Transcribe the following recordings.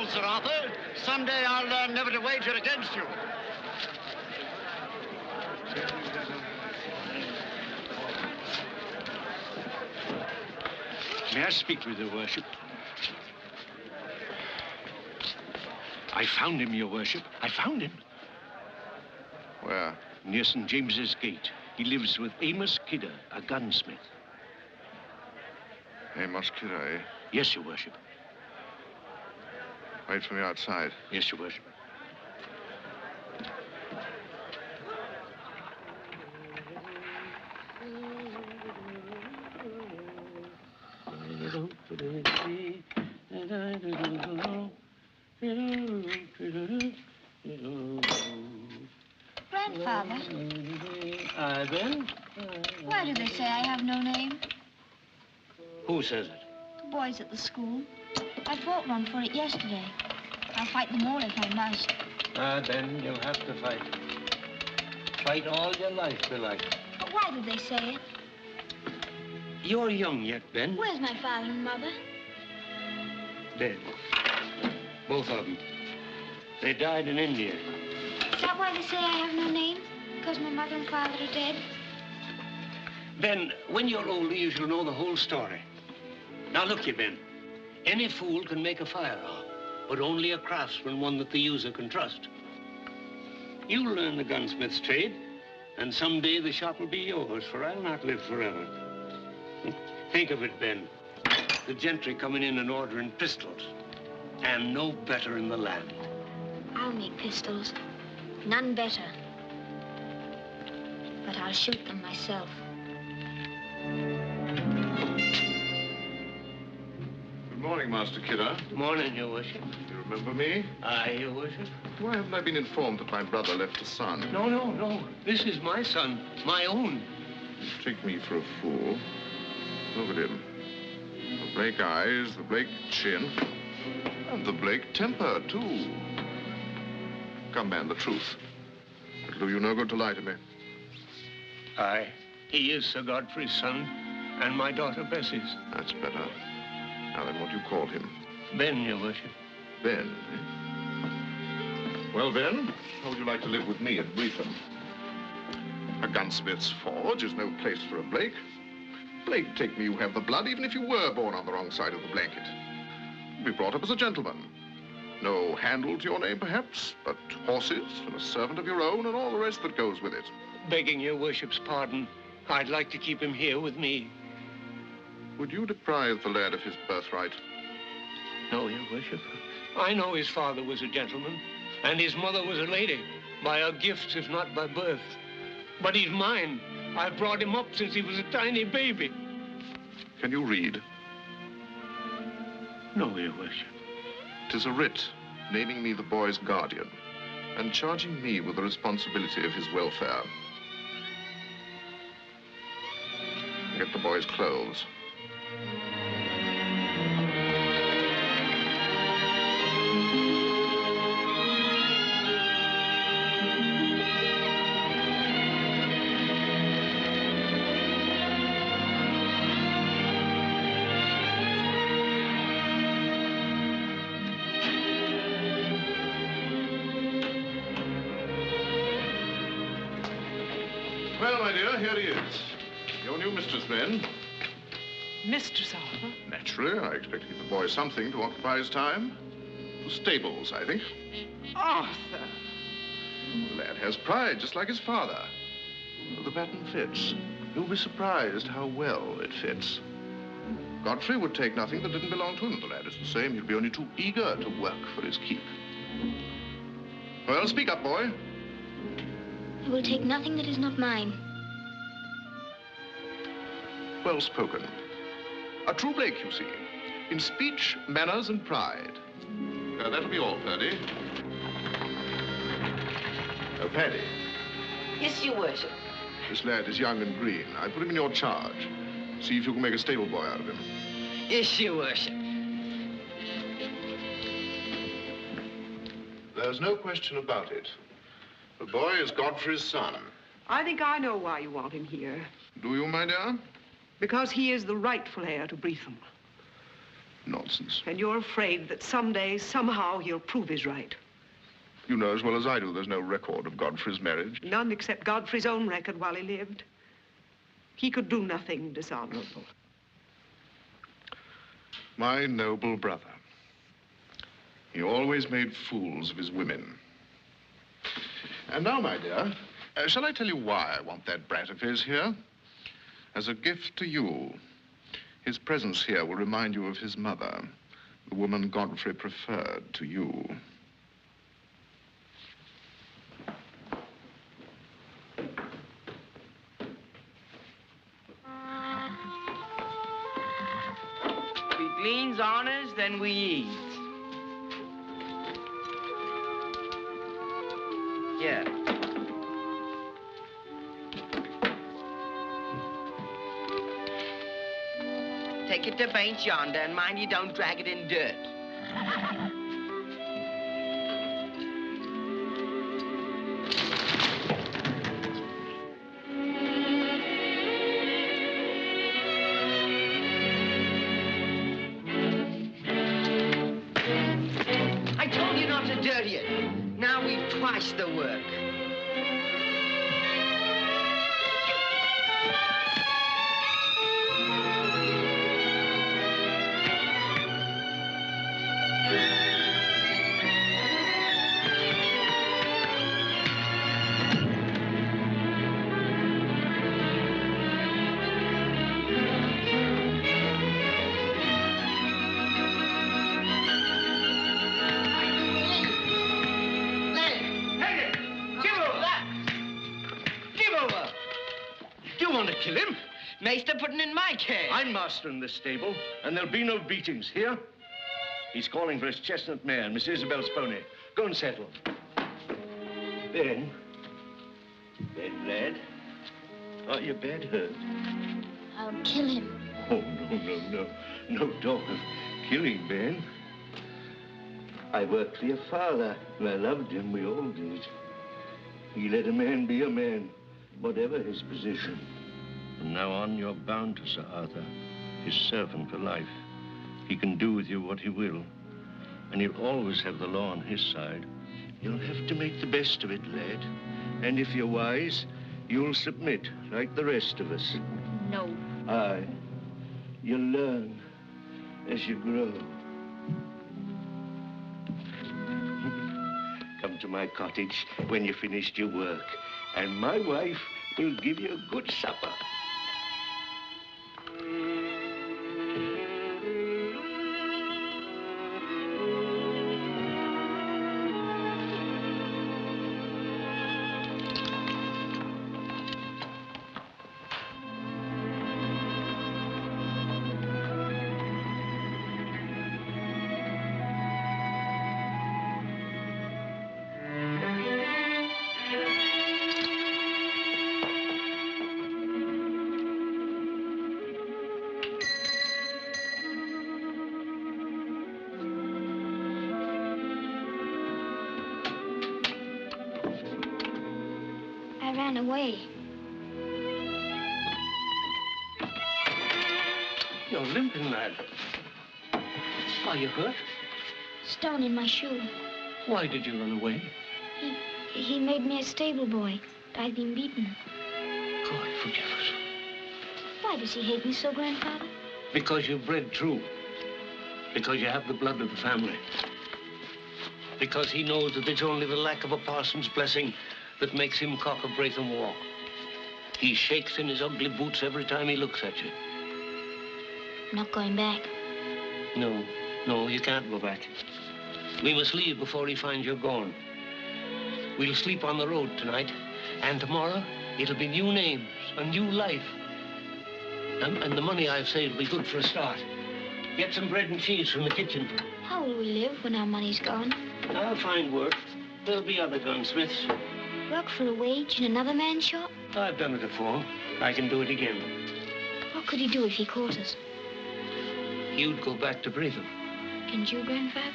Sir Arthur. Someday I'll learn never to wager against you. May I speak with your worship? I found him, your worship. I found him. Where? Near St. James's Gate. He lives with Amos Kidder, a gunsmith. Amos Kidder, eh? Yes, your worship. Wait for me outside. Yes, your worship. Grandfather. Ben? Why do they say I have no name? Who says it? The boys at the school. I fought one for it yesterday. I'll fight them all if I must. Ben, you'll have to fight. Fight all your life, belike. But why do they say it? You're young yet, Ben. Where's my father and mother? Dead. Both of them. They died in India. Is that why they say I have no name? Because my mother and father are dead? Ben, when you're older, you shall know the whole story. Now, look you, Ben. Any fool can make a firearm, but only a craftsman, one that the user can trust. You'll learn the gunsmith's trade, and someday the shop will be yours, for I'll not live forever. Think of it, Ben. The gentry coming in and ordering pistols, and no better in the land. I'll make pistols. None better. But I'll shoot them myself. Good morning, Master Kidder. Morning, your worship. You remember me? Aye, your worship. Why haven't I been informed that my brother left a son? No. This is my son, my own. You take me for a fool. Look at him. The Blake eyes, the Blake chin, and the Blake temper, too. Come, man, the truth. It'll do you no good to lie to me. Aye, he is Sir Godfrey's son, and my daughter Bessie's. That's better. Now then, what do you call him? Ben, your worship. Ben, eh? Well, Ben, how would you like to live with me at Breatham? A gunsmith's forge is no place for a Blake. Blake, take me, you have the blood, even if you were born on the wrong side of the blanket. You'll be brought up as a gentleman. No handle to your name, perhaps, but horses and a servant of your own and all the rest that goes with it. Begging your worship's pardon, I'd like to keep him here with me. Would you deprive the lad of his birthright? No, your worship. I know his father was a gentleman, and his mother was a lady, by her gifts, if not by birth. But he's mine. I've brought him up since he was a tiny baby. Can you read? No, your worship. 'Tis a writ naming me the boy's guardian and charging me with the responsibility of his welfare. Get the boy's clothes. Well, my dear, here he is. Your new mistress, then. Mistress Arthur? Naturally, I expect to give the boy something to occupy his time. The stables, I think. Arthur! The lad has pride, just like his father. The pattern fits. You'll be surprised how well it fits. Godfrey would take nothing that didn't belong to him. The lad is the same. He'll be only too eager to work for his keep. Well, speak up, boy. I will take nothing that is not mine. Well spoken. A true Blake, you see. In speech, manners, and pride. That'll be all, Paddy. Oh, Paddy. Yes, your worship. This lad is young and green. I put him in your charge. See if you can make a stable boy out of him. Yes, your worship. There's no question about it. The boy is Godfrey's son. I think I know why you want him here. Do you, my dear? Because he is the rightful heir to Breatham. Nonsense. And you're afraid that someday, somehow, he'll prove he's right. You know as well as I do there's no record of Godfrey's marriage. None except Godfrey's own record while he lived. He could do nothing dishonorable. My noble brother. He always made fools of his women. And now, my dear, shall I tell you why I want that brat of his here? As a gift to you. His presence here will remind you of his mother, the woman Godfrey preferred to you. We gleans honors, then we eats. Yeah. Take it to Baines yonder, and mind you don't drag it in dirt. I told you not to dirty it. Now we've twice the work. Kill him? Maester putting in my care. I'm master in this stable, and there'll be no beatings here. He's calling for his chestnut mare, Miss Isabel's pony. Go and settle. Ben, lad, are you bad hurt? I'll kill him. Oh, no. No talk of killing, Ben. I worked for your father, and I loved him. We all did. He let a man be a man, whatever his position. From now on, you're bound to Sir Arthur, his servant for life. He can do with you what he will, and he'll always have the law on his side. You'll have to make the best of it, lad. And if you're wise, you'll submit, like the rest of us. No. Aye. You'll learn as you grow. Come to my cottage when you've finished your work, and my wife will give you a good supper. I ran away. You're limping, lad. Are you hurt? Stone in my shoe. Why did you run away? He made me a stable boy. I'd been beaten. God forgive us. Why does he hate me so, Grandfather? Because you've bred true. Because you have the blood of the family. Because he knows that it's only the lack of a parson's blessing that makes him cock a break and walk. He shakes in his ugly boots every time he looks at you. I'm not going back. No, you can't go back. We must leave before he finds you're gone. We'll sleep on the road tonight, and tomorrow it'll be new names, a new life. And the money I've saved will be good for a start. Get some bread and cheese from the kitchen. How will we live when our money's gone? I'll find work. There'll be other gunsmiths. Work for a wage in another man's shop? I've done it before. I can do it again. What could he do if he caught us? You'd go back to Breatham. And you, Grandfather?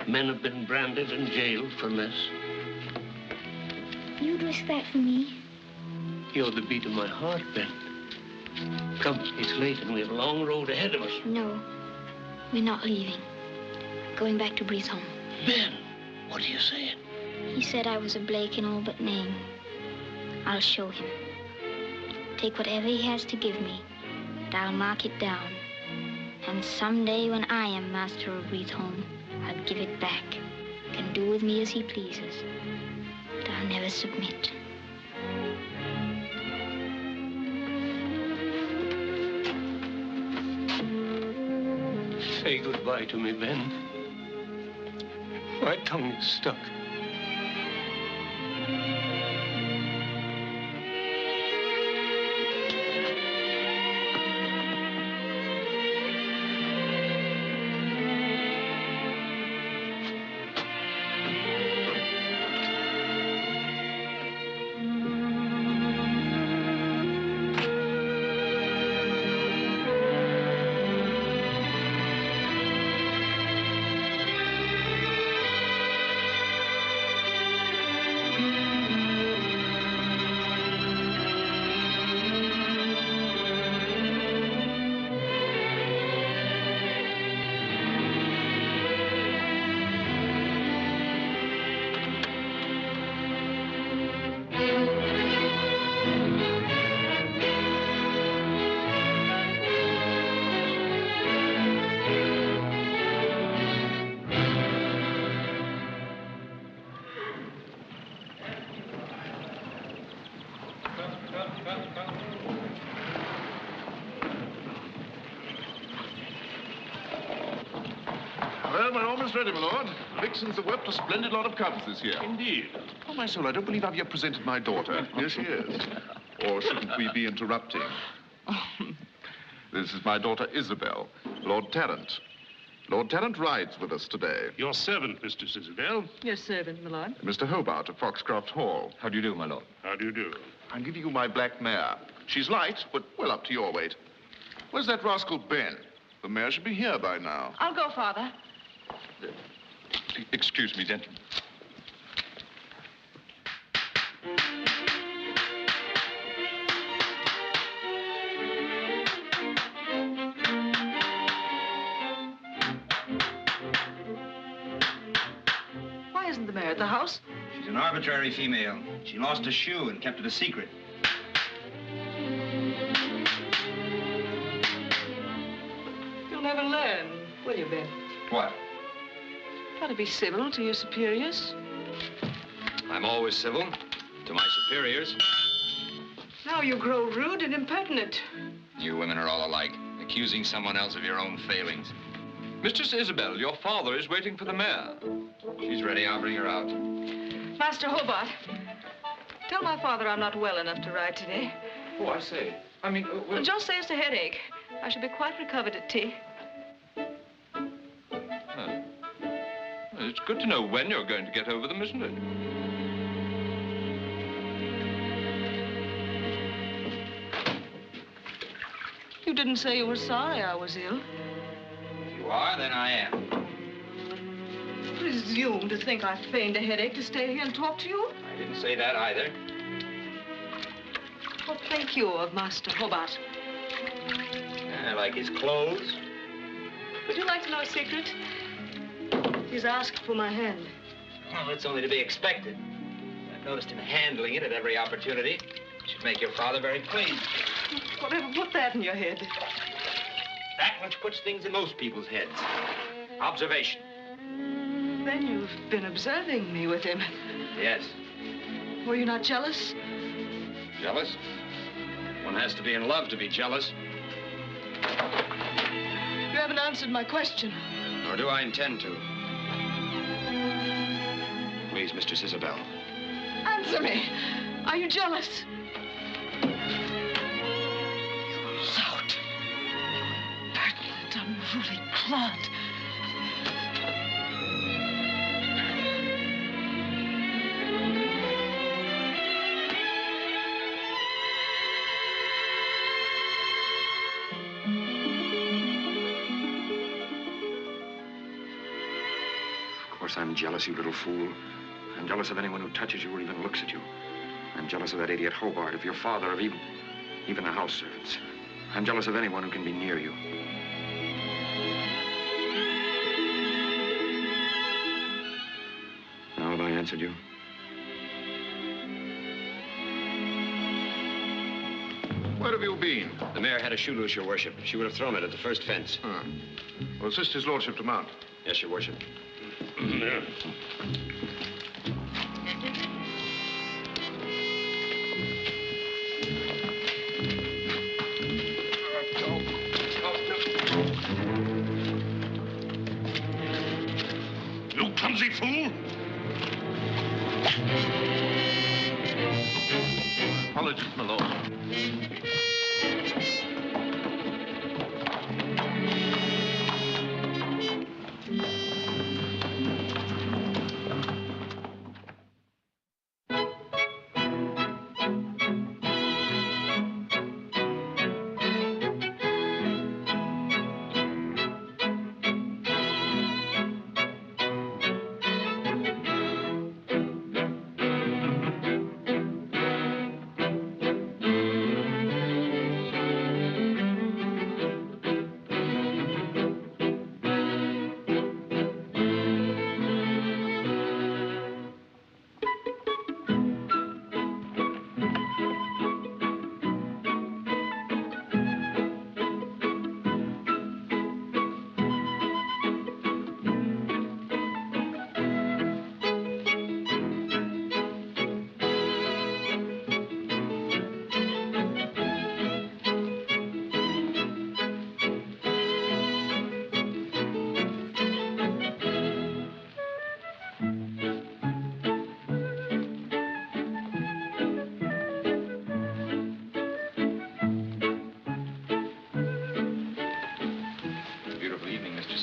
Men have been branded and jailed for less. You'd risk that for me? You're the beat of my heart, Ben. Come, it's late and we have a long road ahead of us. No, we're not leaving. Going back to Breeze home. Ben, what are you saying? He said I was a Blake in all but name. I'll show him. Take whatever he has to give me, and I'll mark it down. And someday when I am master of Breeze home, I'll give it back. Can do with me as he pleases. But I'll never submit. Say goodbye to me, Ben. My tongue is stuck. Well, we're almost ready, my lord. Vixens have worked a splendid lot of cubs this year. Indeed. Oh, my soul, I don't believe I've yet presented my daughter. Here she is. Or shouldn't we be interrupting? This is my daughter, Isabel, Lord Tarrant. Lord Tarrant rides with us today. Your servant, Mistress Isabel. Your servant, my lord. Mr. Hobart of Foxcroft Hall. How do you do, my lord? How do you do? I'm giving you my black mare. She's light, but well up to your weight. Where's that rascal Ben? The mare should be here by now. I'll go, Father. Excuse me, gentlemen. Why isn't the mare at the house? She's an arbitrary female. She lost a shoe and kept it a secret. You'll never learn, will you, Ben? What? Got to be civil to your superiors. I'm always civil to my superiors. Now you grow rude and impertinent. You women are all alike, accusing someone else of your own failings. Mistress Isabel, your father is waiting for the mare. She's ready. I'll bring her out. Master Hobart, tell my father I'm not well enough to ride today. Oh, I say. I mean, well... Just say it's a headache. I shall be quite recovered at tea. It's good to know when you're going to get over them, isn't it? You didn't say you were sorry I was ill. If you are, then I am. Presume to think I feigned a headache to stay here and talk to you? I didn't say that either. What think you of Master Hobart? I like his clothes. Would you like to know a secret? He's asked for my hand. Well, it's only to be expected. I've noticed him handling it at every opportunity. It should make your father very pleased. Whatever put that in your head? That which puts things in most people's heads. Observation. Then you've been observing me with him. Yes. Were you not jealous? Jealous? One has to be in love to be jealous. You haven't answered my question. Nor do I intend to. Please, Mistress Isabel. Answer me. Are you jealous? You lout. You impertinent, unruly clod. Of course, I'm jealous, you little fool. I'm jealous of anyone who touches you or even looks at you. I'm jealous of that idiot Hobart, of your father, of even the house servants. I'm jealous of anyone who can be near you. Now have I answered you? Where have you been? The mare had a shoe loose, Your Worship. She would have thrown it at the first fence. Huh. Well, assist his lordship to mount. Yes, Your Worship. You clumsy fool! Apologies, my lord.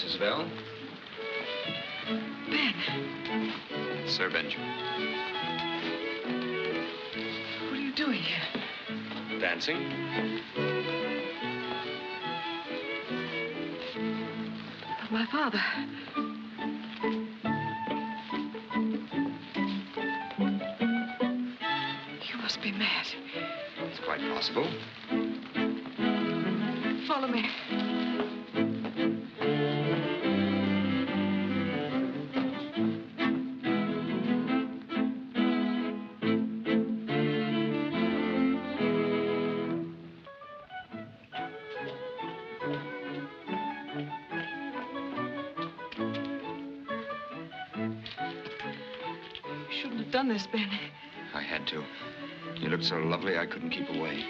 Isabel? Ben, Sir Benjamin. what are you doing here? Dancing? My father. You must be mad. It's quite possible. Follow me. You shouldn't have done this, Ben. I had to. You looked so lovely, I couldn't keep away.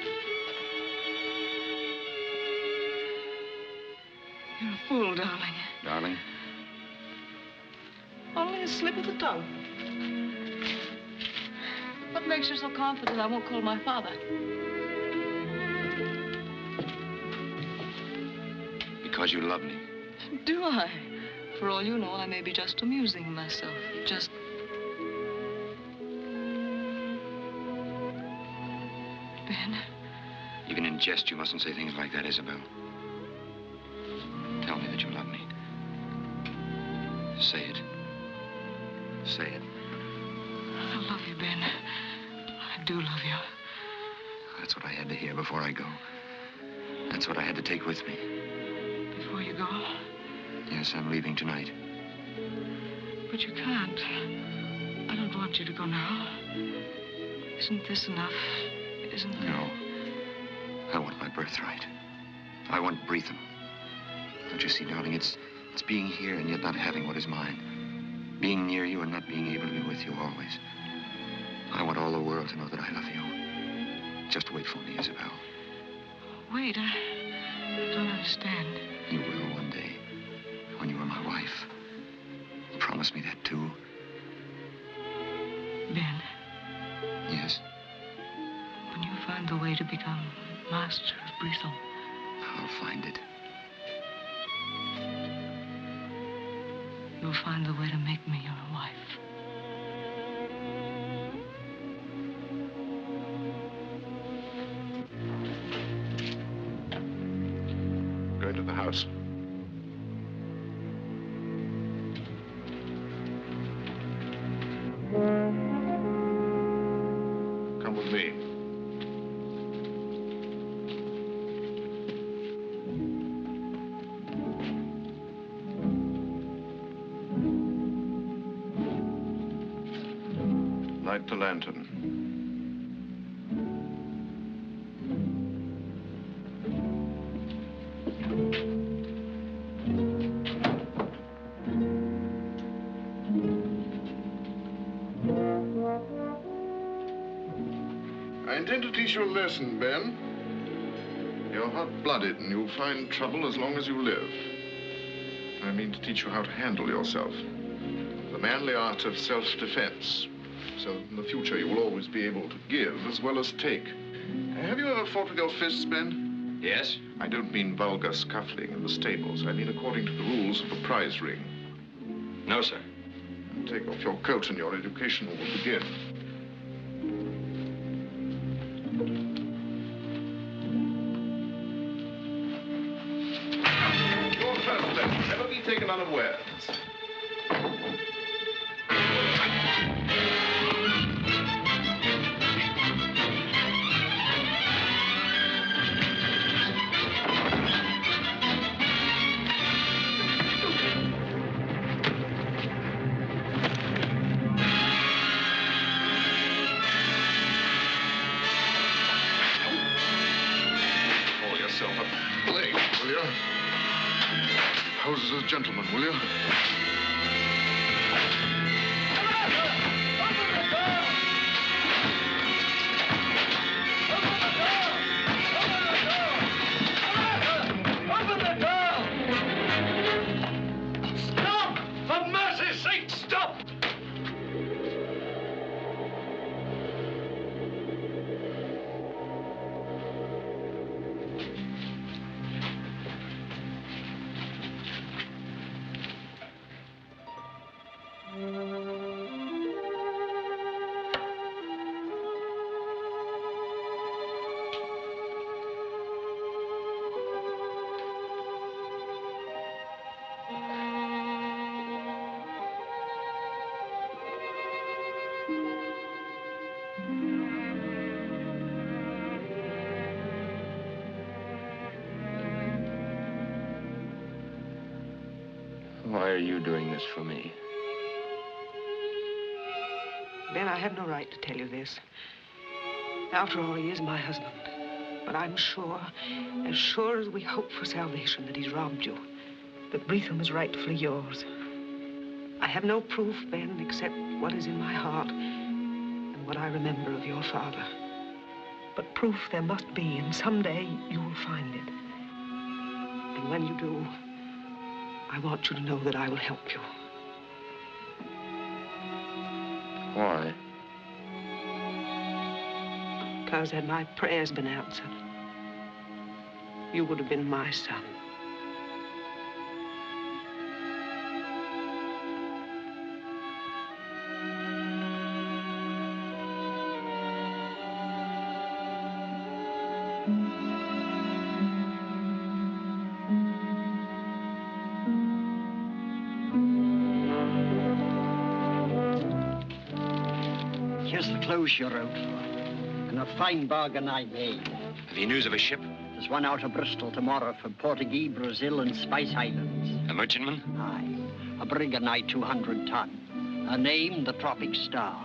You're a fool, darling. Darling? Only a slip of the tongue. What makes you so confident I won't call my father? Because you love me. Do I? For all you know, I may be just amusing myself. Just... Ben. Even in jest, you mustn't say things like that, Isabel. Tell me that you love me. Say it. Say it. I love you, Ben. I do love you. That's what I had to hear before I go. That's what I had to take with me. Before you go? Yes, I'm leaving tonight. But you can't. I don't want you to go now. Isn't this enough? Isn't it? No. I want my birthright. I want Breatham. Don't you see, darling, it's being here and yet not having what is mine. Being near you and not being able to be with you always. I want all the world to know that I love you. Just wait for me, Isabel. Wait, I don't understand. You will one day, when you are my wife. Promise me that, too. Ben. Yes? When you find the way to become master of Breatham. I'll find it. You'll find the way to make me your wife. Go into the house. Come with me. Light the lantern. I intend to teach you a lesson, Ben. You're hot-blooded, and you'll find trouble as long as you live. I mean to teach you how to handle yourself. The manly art of self-defense. So in the future, you will always be able to give as well as take. Have you ever fought with your fists, Ben? Yes? I don't mean vulgar scuffling in the stables. I mean according to the rules of the prize ring. No, sir. Take off your coat and your education will begin. Your first lesson, never be taken unawares. Pose as a gentleman, will you? Open the door! Stop! For mercy's sake, stop! Why are you doing this for me? Ben, I have no right to tell you this. After all, he is my husband. But I'm sure, as sure as we hope for salvation, that he's robbed you. That Breatham is rightfully yours. I have no proof, Ben, except what is in my heart and what I remember of your father. But proof there must be, and someday you will find it. And when you do, I want you to know that I will help you. Why? Because had my prayers been answered, you would have been my son. Here's the clothes you're out for. And a fine bargain I made. Have you news of a ship? There's one out of Bristol tomorrow for Portuguese, Brazil, and Spice Islands. A merchantman? Aye. A brig of nigh 200 ton. Her name, the Tropic Star.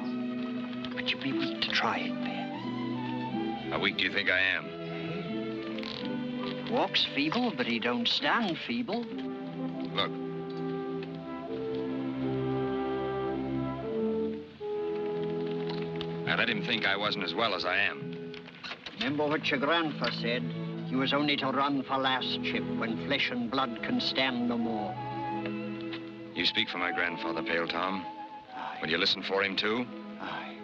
But you'd be weak to try it, Ben. How weak do you think I am? Walks feeble, but he don't stand feeble. Look. I let him think I wasn't as well as I am. Remember what your grandpa said? You was only to run for last ship when flesh and blood can stand no more. You speak for my grandfather, Pale Tom. Aye. Will you listen for him, too? Aye.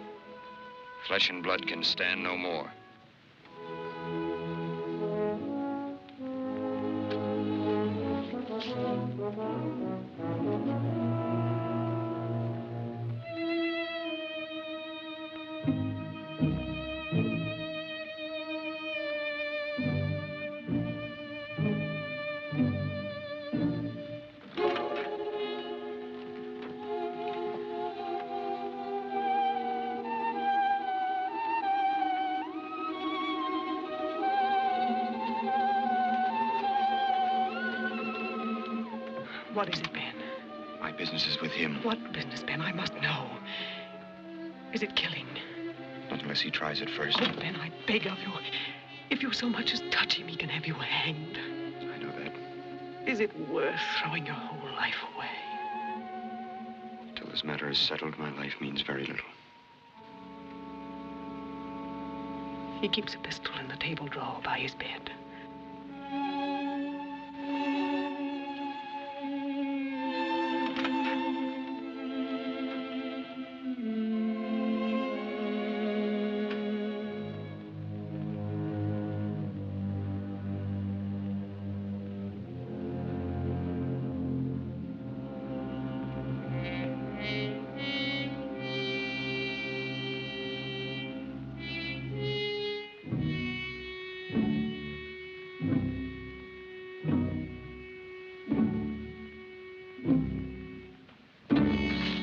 Flesh and blood can stand no more. What is it, Ben? My business is with him. What business, Ben? I must know. Is it killing? not unless he tries it first. Oh, Ben, I beg of you. If you so much as touch him, he can have you hanged. I know that. Is it worth throwing your whole life away? Till this matter is settled, my life means very little. He keeps a pistol in the table drawer by his bed.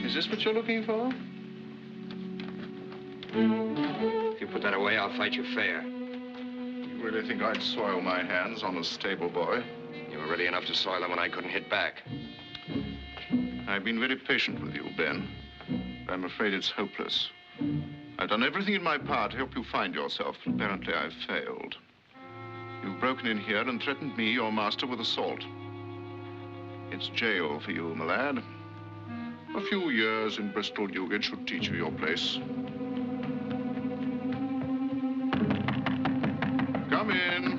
Is this what you're looking for? If you put that away, I'll fight you fair. You really think I'd soil my hands on a stable boy? You were ready enough to soil them when I couldn't hit back. I've been very patient with you, Ben. I'm afraid it's hopeless. I've done everything in my power to help you find yourself, but apparently I've failed. You've broken in here and threatened me, your master, with assault. It's jail for you, my lad. A few years in Bristol Newgate should teach you your place. Come in.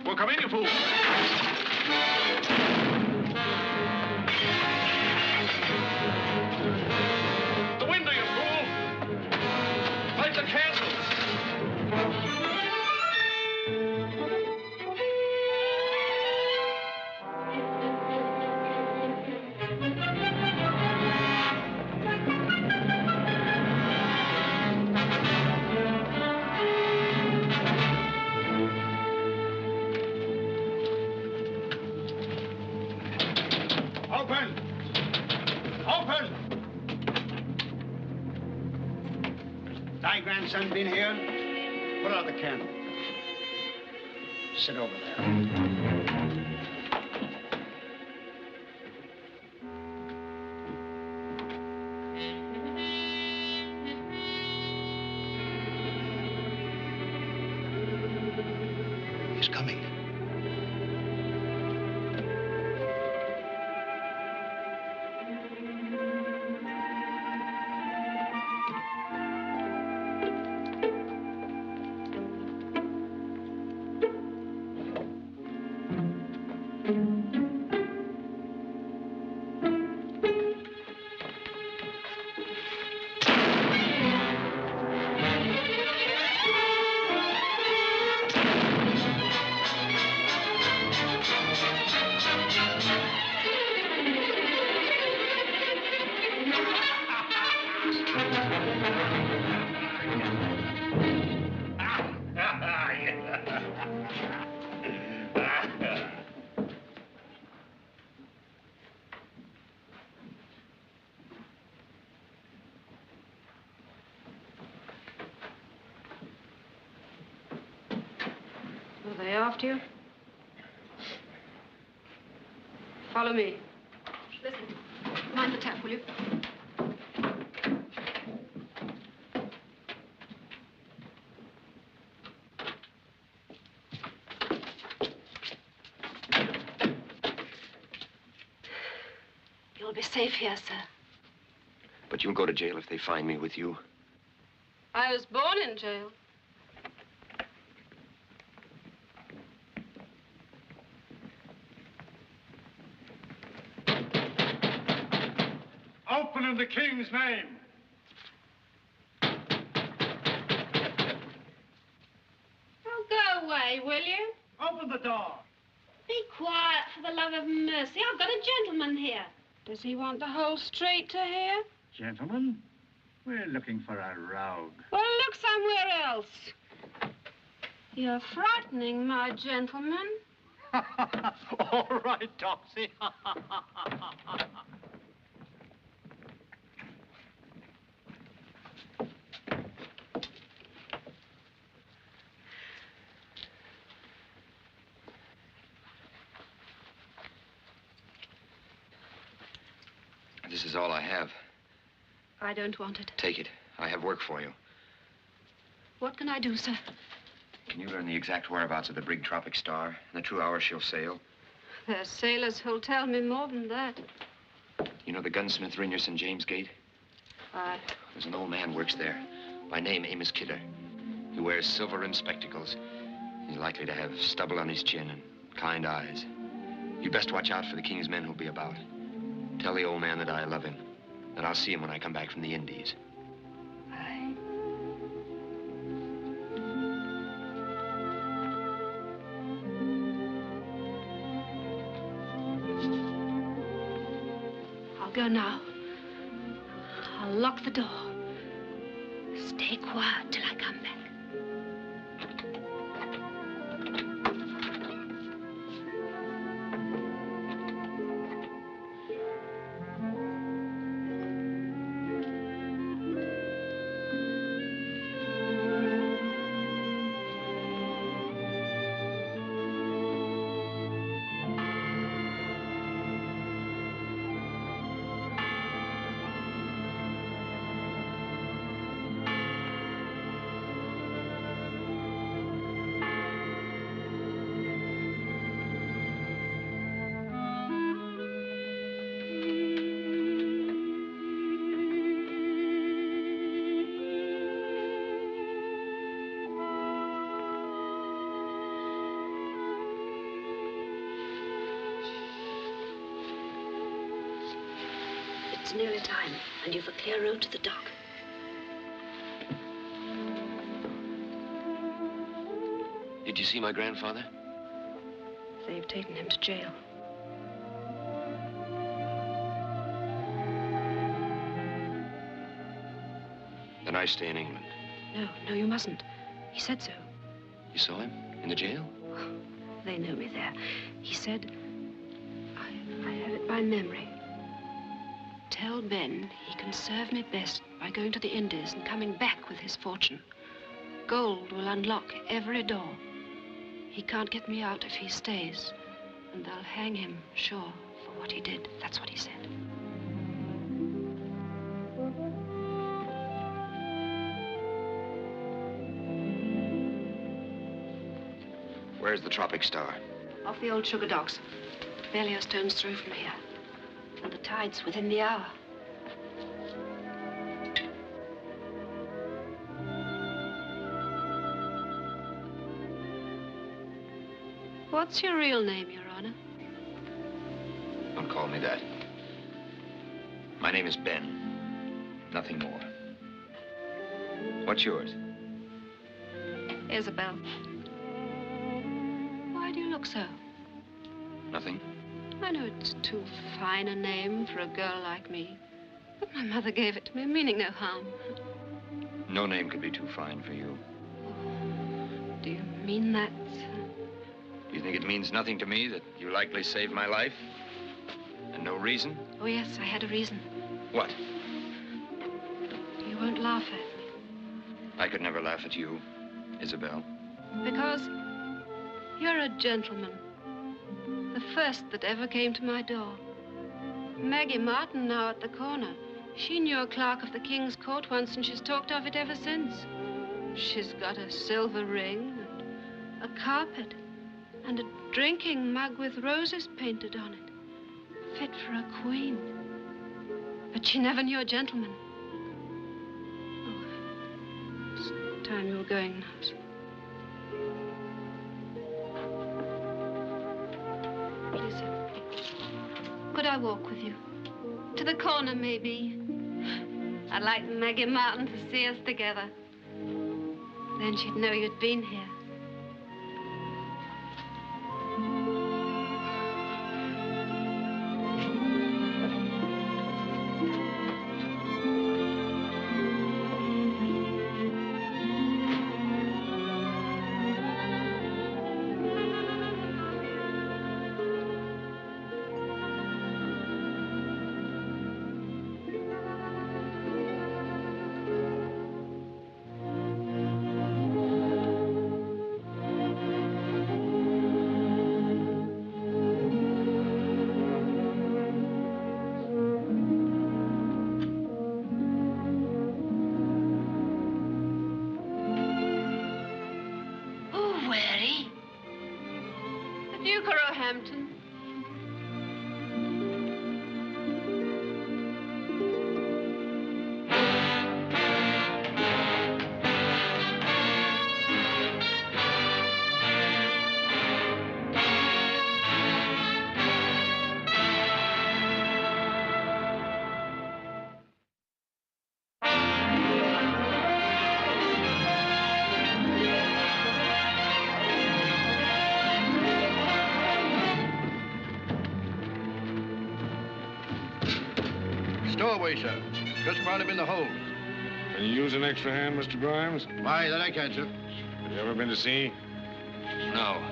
Well, come in, you fool. The window, you fool. Light the candles. Thy grandson been here? Put out the candle. Sit over there. He's coming. Are they after you? Follow me. Listen, mind the tap, will you? You'll be safe here, sir. But you'll go to jail if they find me with you. I was born in jail. Open in the king's name. Oh, go away, will you? Open the door. Be quiet, for the love of mercy. I've got a gentleman here. Does he want the whole street to hear? Gentlemen, we're looking for a rogue. Well, look somewhere else. You're frightening, my gentleman. All right, Topsy. This is all I have. I don't want it. Take it. I have work for you. What can I do, sir? Can you learn the exact whereabouts of the brig Tropic Star and the true hour she'll sail? There's sailors who'll tell me more than that. You know the gunsmith ring near St. James Gate? Aye. There's an old man works there, by name Amos Kidder. He wears silver-rimmed spectacles. He's likely to have stubble on his chin and kind eyes. You best watch out for the king's men who'll be about. Tell the old man that I love him, that I'll see him when I come back from the Indies. Aye. I'll go now. I'll lock the door. Stay quiet till I come back. It's nearly time, and you've a clear road to the dock. Did you see my grandfather? They've taken him to jail. Then I stay in England. No, you mustn't. He said so. You saw him? In the jail? They know me there. He said, I have it by memory. Tell Ben he can serve me best by going to the Indies and coming back with his fortune. Gold will unlock every door. He can't get me out if he stays, and they'll hang him, sure, for what he did. That's what he said. Where's the Tropic Star? Off the old sugar docks. Barely a stone's throw from here. And the tide's within the hour. What's your real name, Your Honor? Don't call me that. My name is Ben. Nothing more. What's yours? Isabel. Why do you look so? Nothing. I know it's too fine a name for a girl like me, but my mother gave it to me, meaning no harm. No name could be too fine for you. Do you mean that? You think it means nothing to me that you likely saved my life? And no reason? Oh, yes, I had a reason. What? You won't laugh at me. I could never laugh at you, Isabel. Because you're a gentleman. The first that ever came to my door. Maggie Martin, now at the corner. She knew a clerk of the King's Court once, and she's talked of it ever since. She's got a silver ring, and a carpet, and a drinking mug with roses painted on it. Fit for a queen. But she never knew a gentleman. Oh, it's time you were going now. Could I walk with you? To the corner, maybe. I'd like Maggie Martin to see us together. Then she'd know you'd been here. Hampton. Stowaway, sir. Just found him in the hold. Can you use an extra hand, Mr. Grimes? Why, that I can't, sir. Have you ever been to sea? No.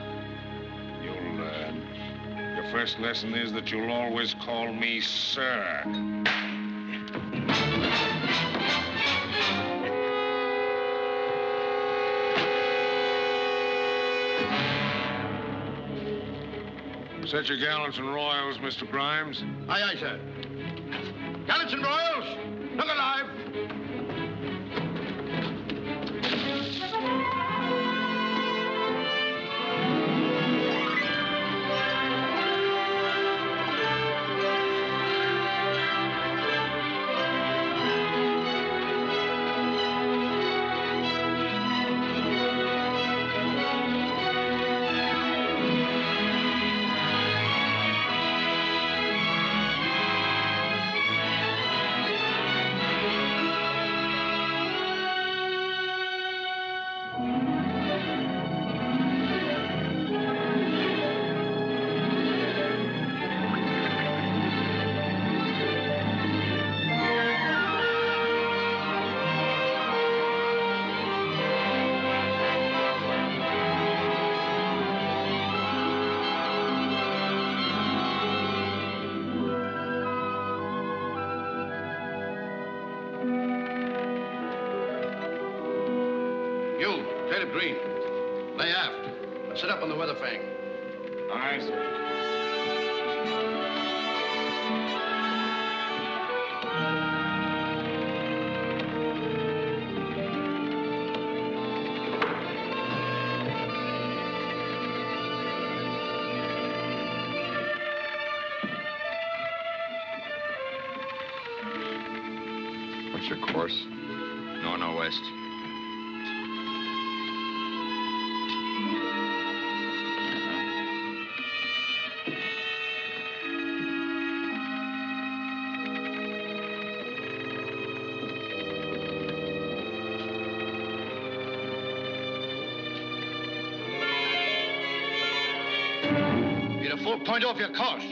You'll learn. Your first lesson is that you'll always call me sir. Set your gallants and royals, Mr. Grimes. Aye, aye, sir. Gallants and royals, look alive. Caleb Green, lay aft. Sit up on the weather fang. Aye, sir. What's your course? North-northwest. Get a full point off your course.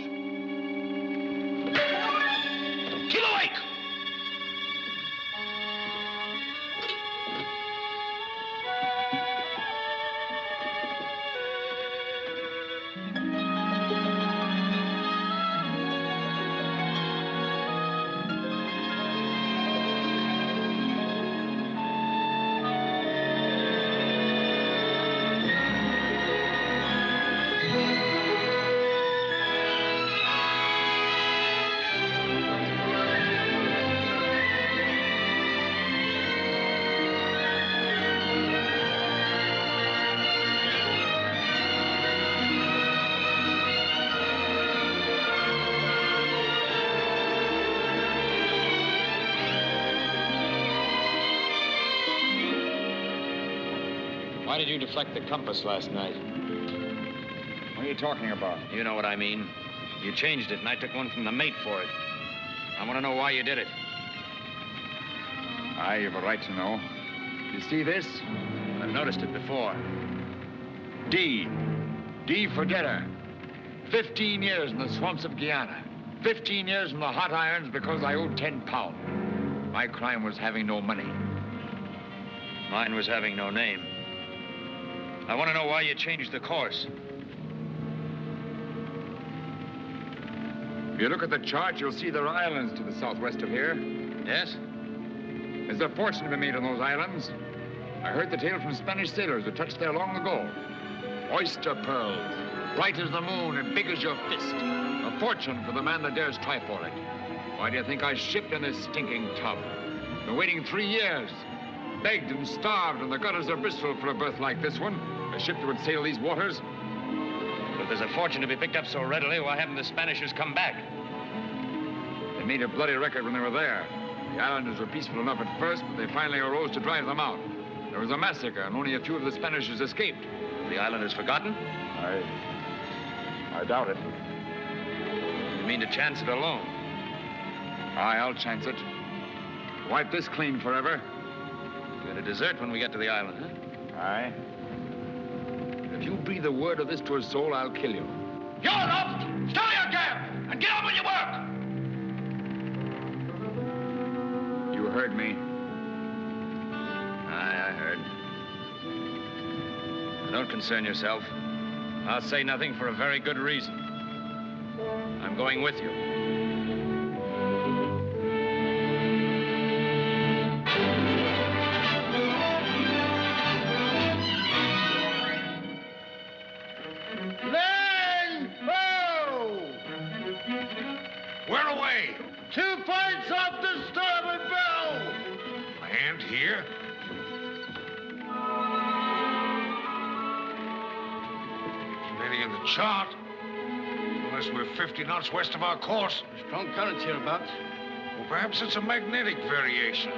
Keep awake! Why did you deflect the compass last night? What are you talking about? You know what I mean. You changed it, and I took one from the mate for it. I want to know why you did it. Aye, you've a right to know. You see this? I've noticed it before. D. D for dinner. 15 years in the swamps of Guyana. 15 years in the hot irons because I owed 10 pounds. My crime was having no money. Mine was having no name. I want to know why you changed the course. If you look at the chart, you'll see there are islands to the southwest of here. Yes? There's a fortune to be made on those islands. I heard the tale from Spanish sailors who touched there long ago. Oyster pearls, bright as the moon and big as your fist. A fortune for the man that dares try for it. Why do you think I shipped in this stinking tub? Been waiting 3 years. Begged and starved in the gutters of Bristol for a berth like this one. A ship that would sail these waters. But there's a fortune to be picked up so readily, why haven't the Spanishers come back? They made a bloody record when they were there. The islanders were peaceful enough at first, but they finally arose to drive them out. There was a massacre, and only a few of the Spanishers escaped. The islanders forgotten? I doubt it. You mean to chance it alone? Aye, I'll chance it. Wipe this clean forever. You're going to desert when we get to the island, huh? Aye. If you breathe a word of this to a soul, I'll kill you. You're up! Stow your camp! And get on with your work! You heard me. Aye, I heard. Don't concern yourself. I'll say nothing for a very good reason. I'm going with you. Lang ho! Where away? 2 points off the starboard bow! Land here? Anything in the chart? Unless we're 50 knots west of our course. Strong currents hereabouts. Or perhaps it's a magnetic variation.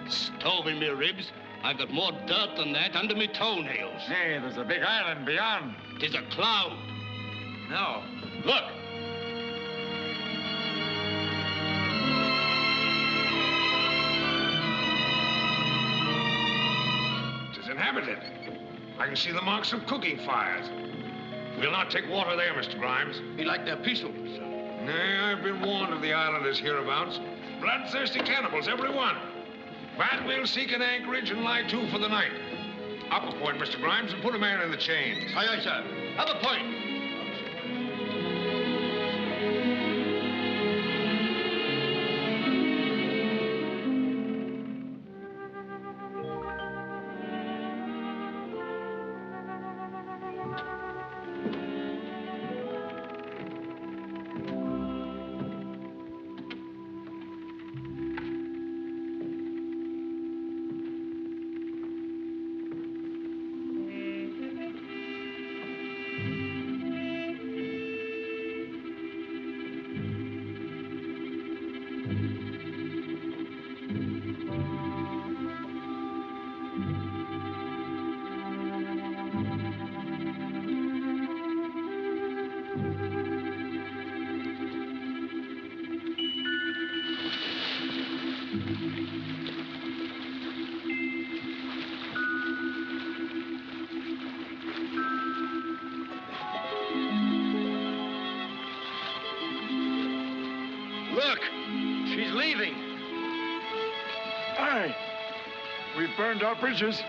Stove in me ribs. I've got more dirt than that under me toenails. Hey, there's a big island beyond. Tis a cloud. No. Look. It is inhabited. I can see the marks of cooking fires. We'll not take water there, Mr. Grimes. Be like they're peaceful, sir. Nay, I've been warned of the islanders hereabouts. Bloodthirsty cannibals, every one. But we'll seek an anchorage and lie to for the night. Up a point, Mr. Grimes, and put a man in the chains. Aye, aye, sir. Up a point. Look, she's leaving. Aye. We've burned our bridges.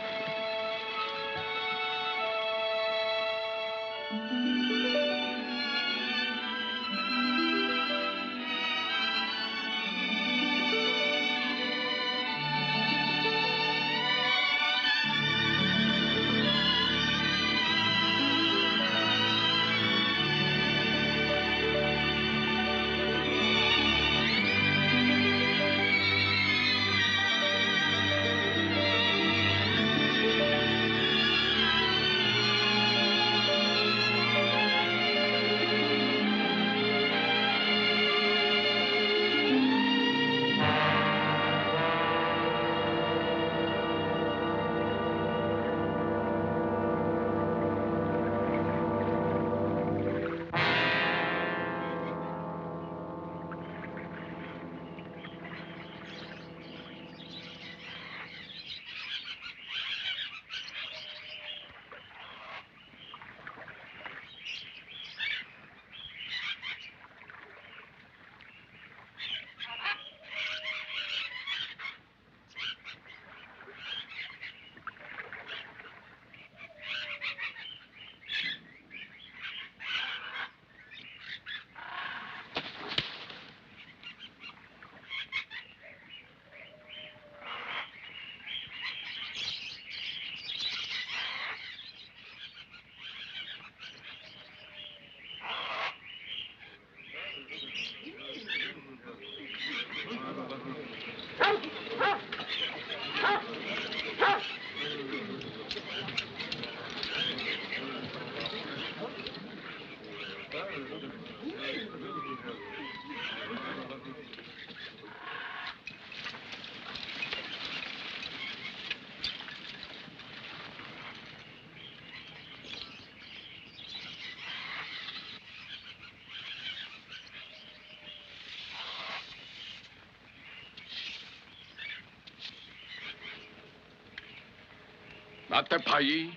Latepai.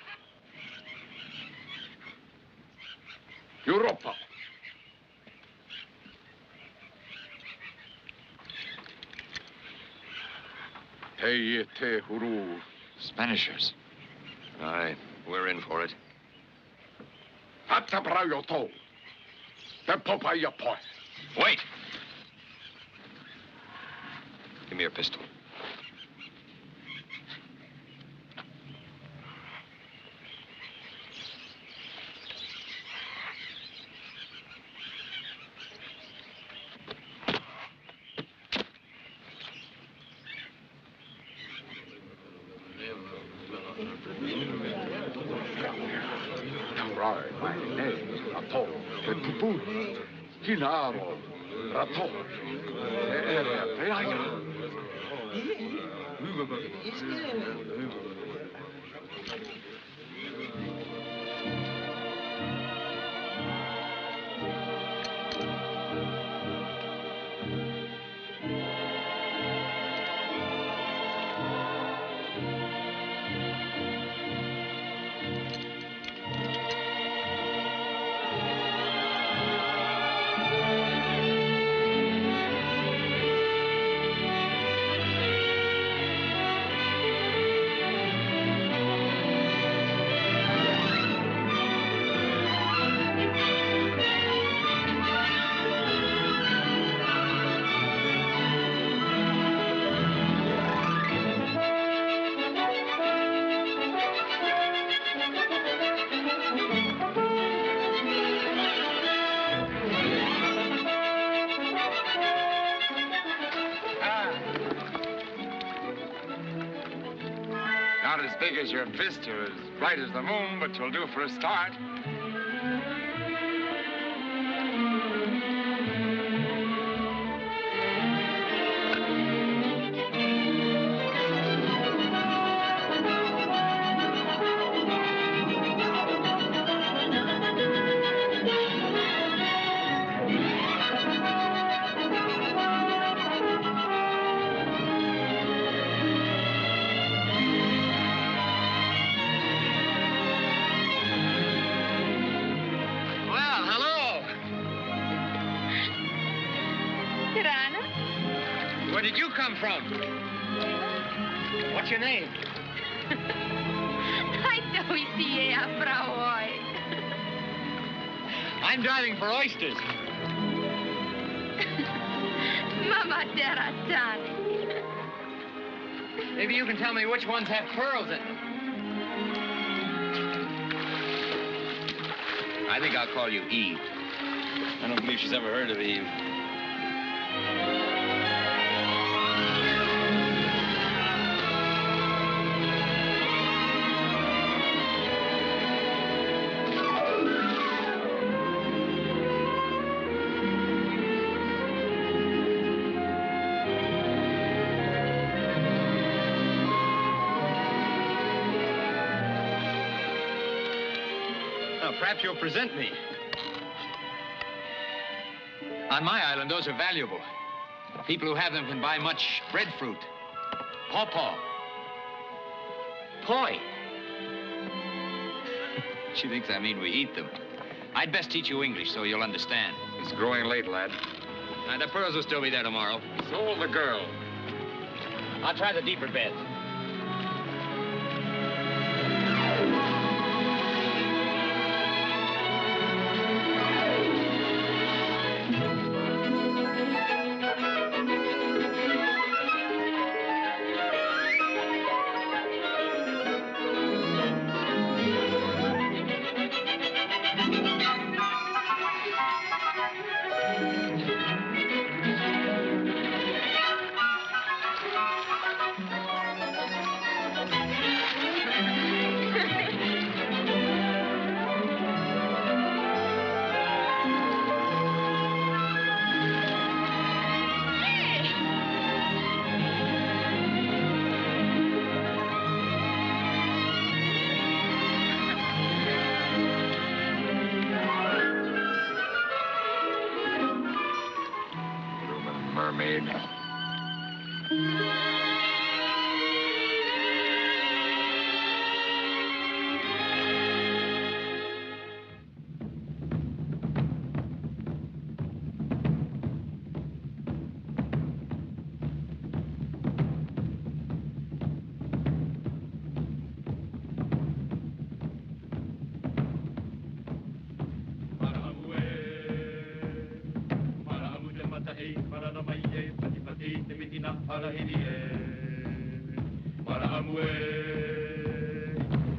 Europa. Te huru. Spanishers. Aye, we're in for it. Atabrayoto. The Popeye Poi. Wait! Give me your pistol. Kinaro, Rato, Not as big as your fist or as bright as the moon, but you'll do for a start. Where did you come from? What's your name? I'm driving for oysters. Mama Deratani. Maybe you can tell me which ones have pearls in them. I think I'll call you Eve. I don't believe she's ever heard of Eve. Perhaps you'll present me. On my island, those are valuable. People who have them can buy much breadfruit. Pawpaw. Poi. She thinks I mean we eat them. I'd best teach you English so you'll understand. It's growing late, lad. The pearls will still be there tomorrow. So will the girl. I'll try the deeper bed.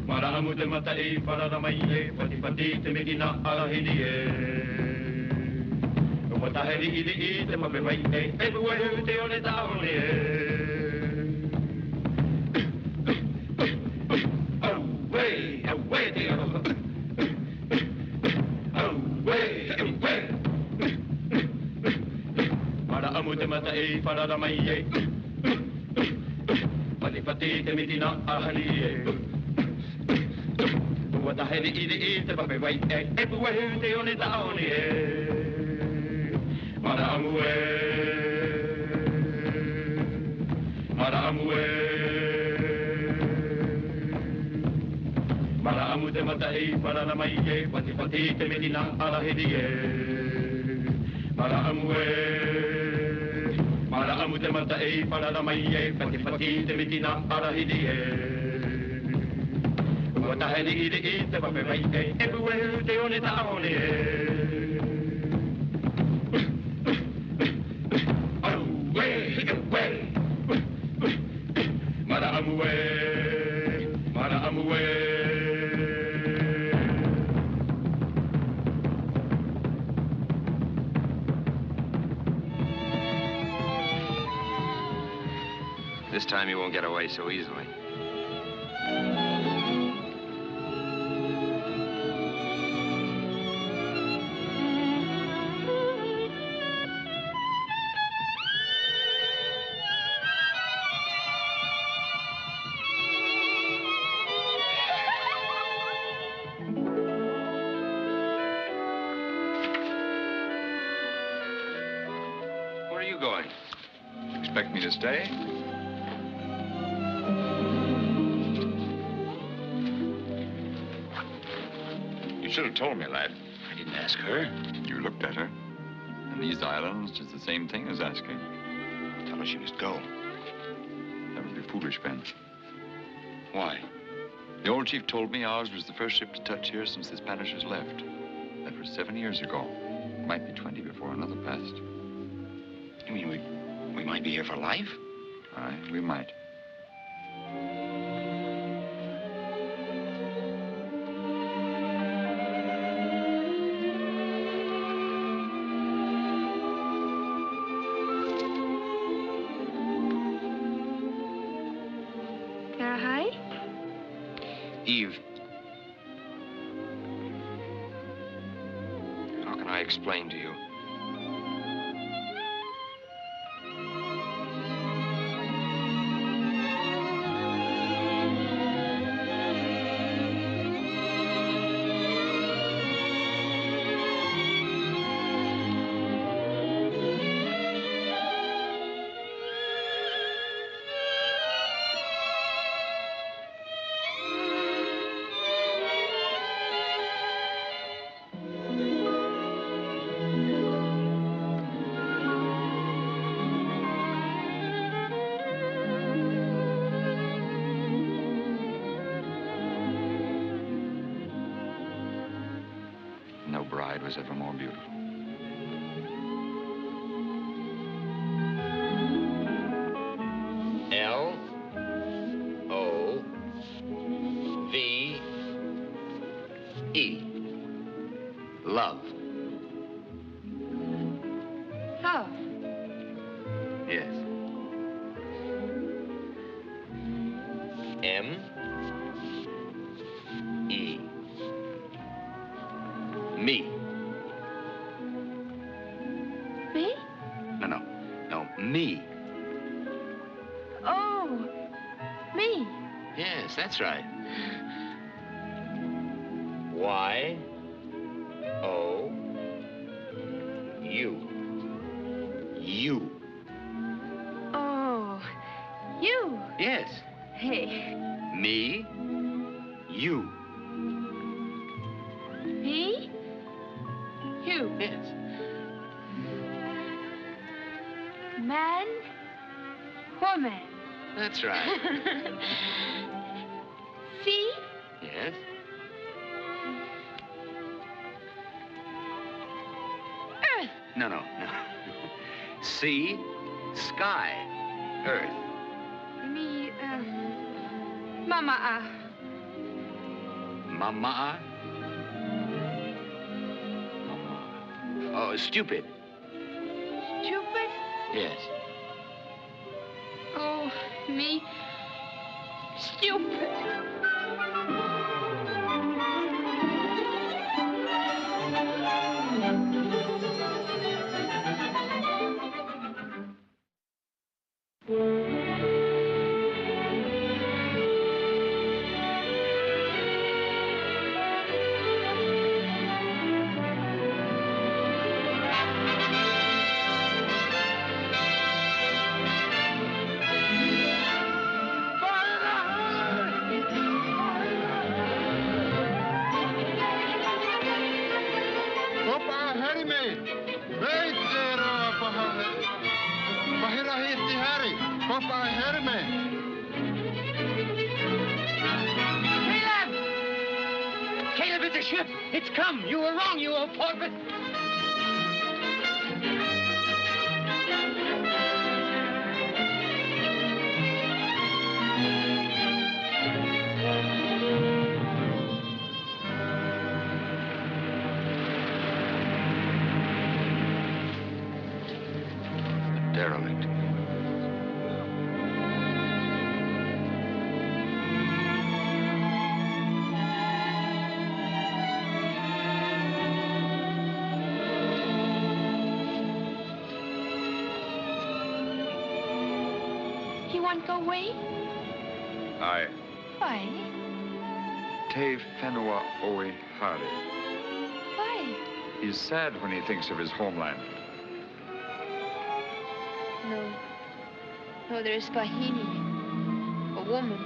Maramu te matai wharamaiye, pati pati te medina arahidie. Wataheri i te mawewai e, e buehu te one taone e. Away, away te aroha. Away, away. Maramu te matai wharamaiye, pati pati te medina arahidie. Wataheri i te mawewai e, e buehu te one taone e. Maramue, Maramue, Maramu te matai wharamaiye, pati pati te medina arahidie. Maramue, Maramu te matai wharamaiye, pati pati te medina arahidie. Wataheri i te mawewai e, e buehu te one taone e. This time you won't get away so easily. Where are you going? Expect me to stay? You should have told me, lad. I didn't ask her. You looked at her. And these islands, just the same thing as asking. Tell her she must go. That would be foolish, Ben. Why? The old chief told me ours was the first ship to touch here since the Spanishers left. That was 7 years ago. Might be 20 before another passed. You mean we might be here for life? Aye, we might. Eve. How can I explain to you? No bride was ever more beautiful. L-O-V-E. Love. Love. Yes. M-E. Me. Me? No, me. Oh, me. Yes, that's right. Y-O-U. You. Oh, you. Yes. Hey. Me. You. Me? You. Yes. Man, woman. That's right. See? Yes. Earth. No. Sea, sky, earth. Me, Mama. Mama? Oh, stupid. Stupid? Yes. Oh, me. Stupid. Caleb, it's a ship. It's come. You were wrong, you old porpoise. Derelict. He won't go away? Aye. Why? Te whenua oe hare. Why? He's sad when he thinks of his homeland. No. No, there is Vahini. A woman.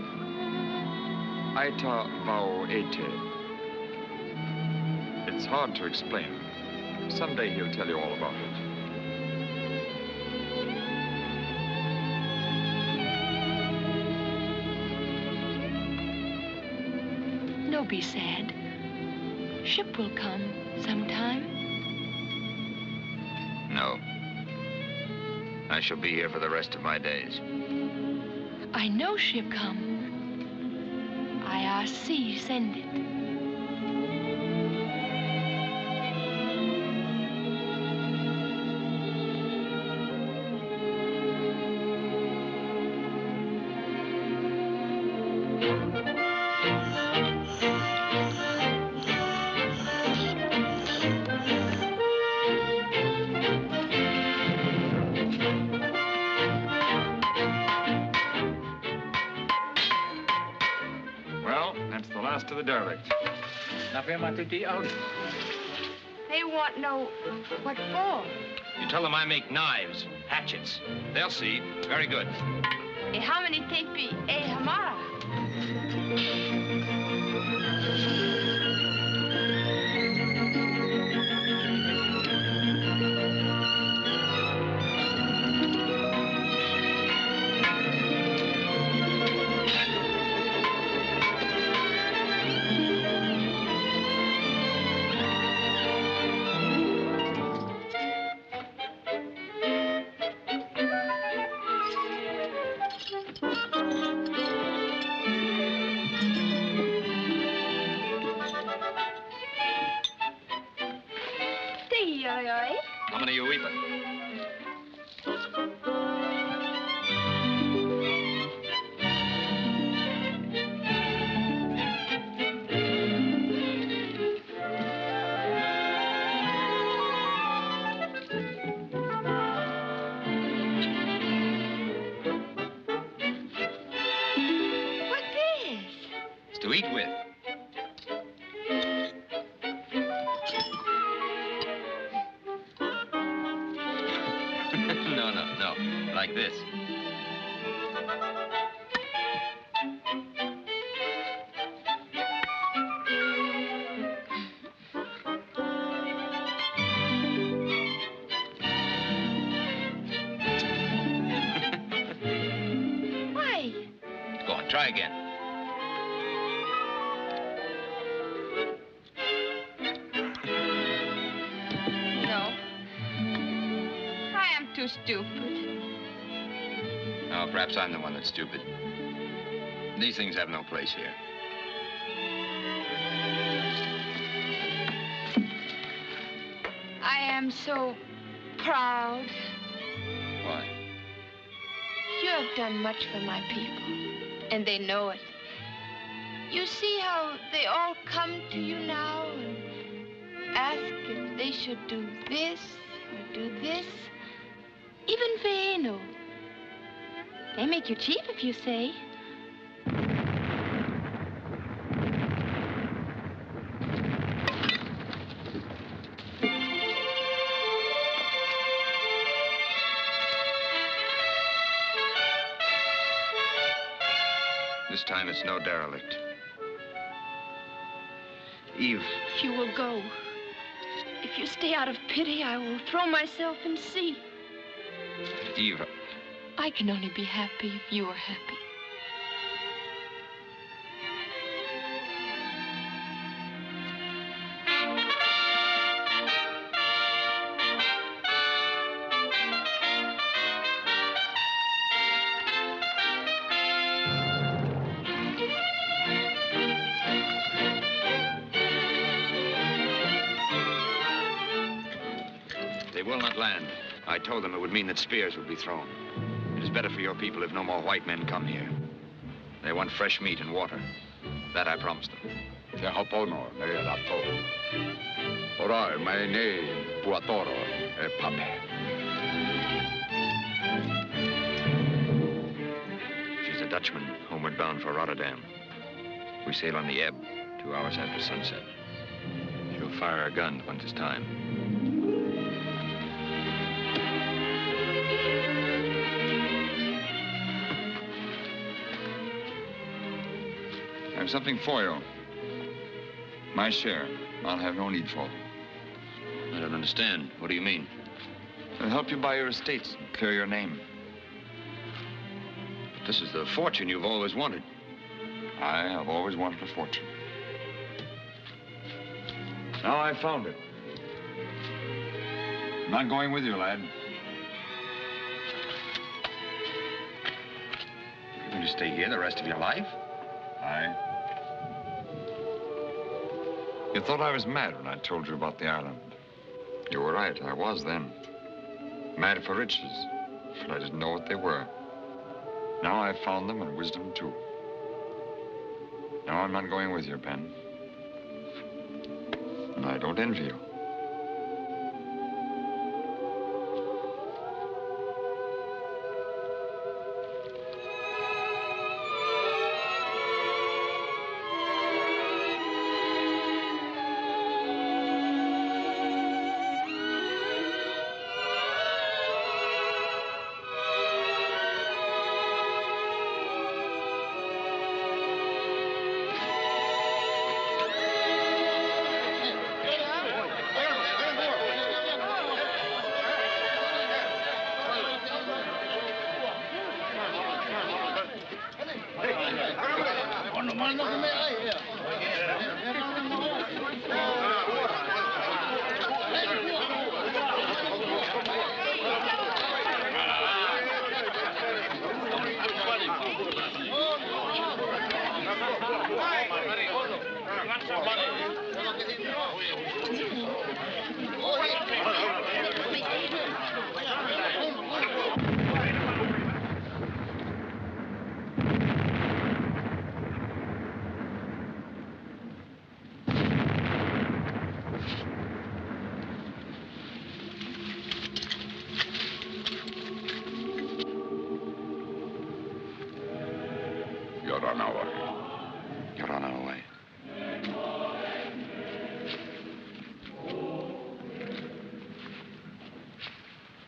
Aita vao ete. It's hard to explain. Someday he'll tell you all about it. Don't be sad. Ship will come sometime. No. I shall be here for the rest of my days. I know ship come. I ask sea send it. To the derelict. They won't know what for. You tell them I make knives, hatchets. They'll see. Very good. How many tepi hamara? How many are you weeping? What's this? It's to eat with. No. Like this. Why? Go on, try again. No. I am too stupid. Or perhaps I'm the one that's stupid. These things have no place here. I am so proud. Why? You have done much for my people, and they know it. You see how they all come to you now and ask if they should do this or do this? Even Veno. They make you chief if you say. This time it's no derelict. Eve. If you will go, if you stay out of pity, I will throw myself in sea. Eve. I can only be happy if you are happy. They will not land. I told them it would mean that spears would be thrown. It is better for your people if no more white men come here. They want fresh meat and water. That I promised them. Orai, mai ne puatoro e pape. She's a Dutchman, homeward bound for Rotterdam. We sail on the ebb, 2 hours after sunset. She'll fire her gun when it's time. I have something for you. My share. I'll have no need for. I don't understand. What do you mean? I'll help you buy your estates and clear your name. But this is the fortune you've always wanted. I have always wanted a fortune. Now I've found it. I'm not going with you, lad. You're going to stay here the rest of your life? Aye. You thought I was mad when I told you about the island. You were right, I was then. Mad for riches, but I didn't know what they were. Now I've found them and wisdom too. Now I'm not going with you, Ben. And I don't envy you. You're on our way. You're on our way.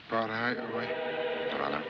Brought I away. Your Honor.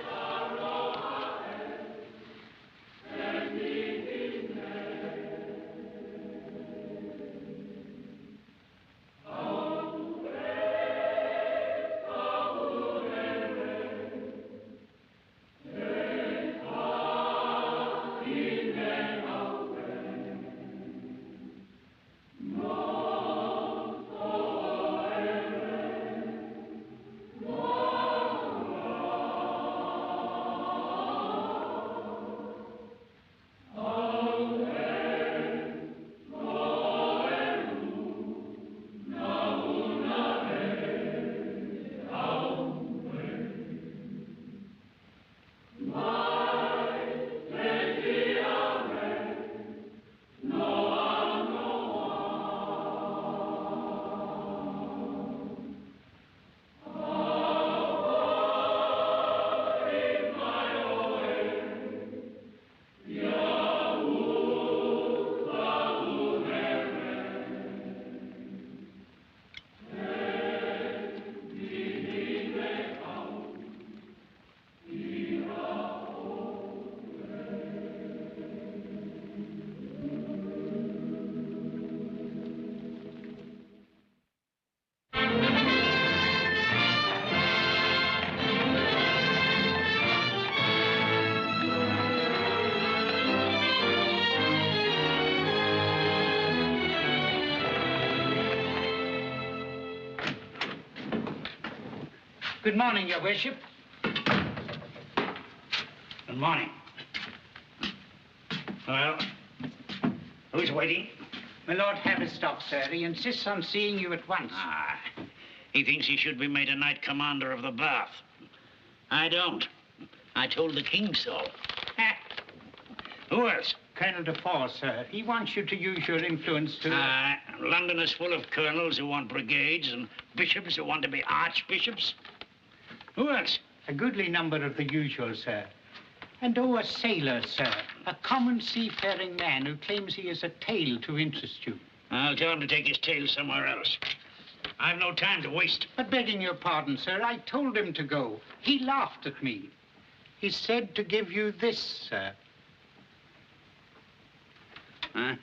Good morning, Your Worship. Good morning. Well, who's waiting? My Lord Haverstock, sir. He insists on seeing you at once. Ah, he thinks he should be made a Knight Commander of the Bath. I don't. I told the king so. Who else? Colonel Defoe, sir. He wants you to use your influence to... London is full of colonels who want brigades and bishops who want to be archbishops. Who else? A goodly number of the usual, sir. And a sailor, sir. A common seafaring man who claims he has a tale to interest you. I'll tell him to take his tale somewhere else. I've no time to waste. But begging your pardon, sir, I told him to go. He laughed at me. He said to give you this, sir. Huh?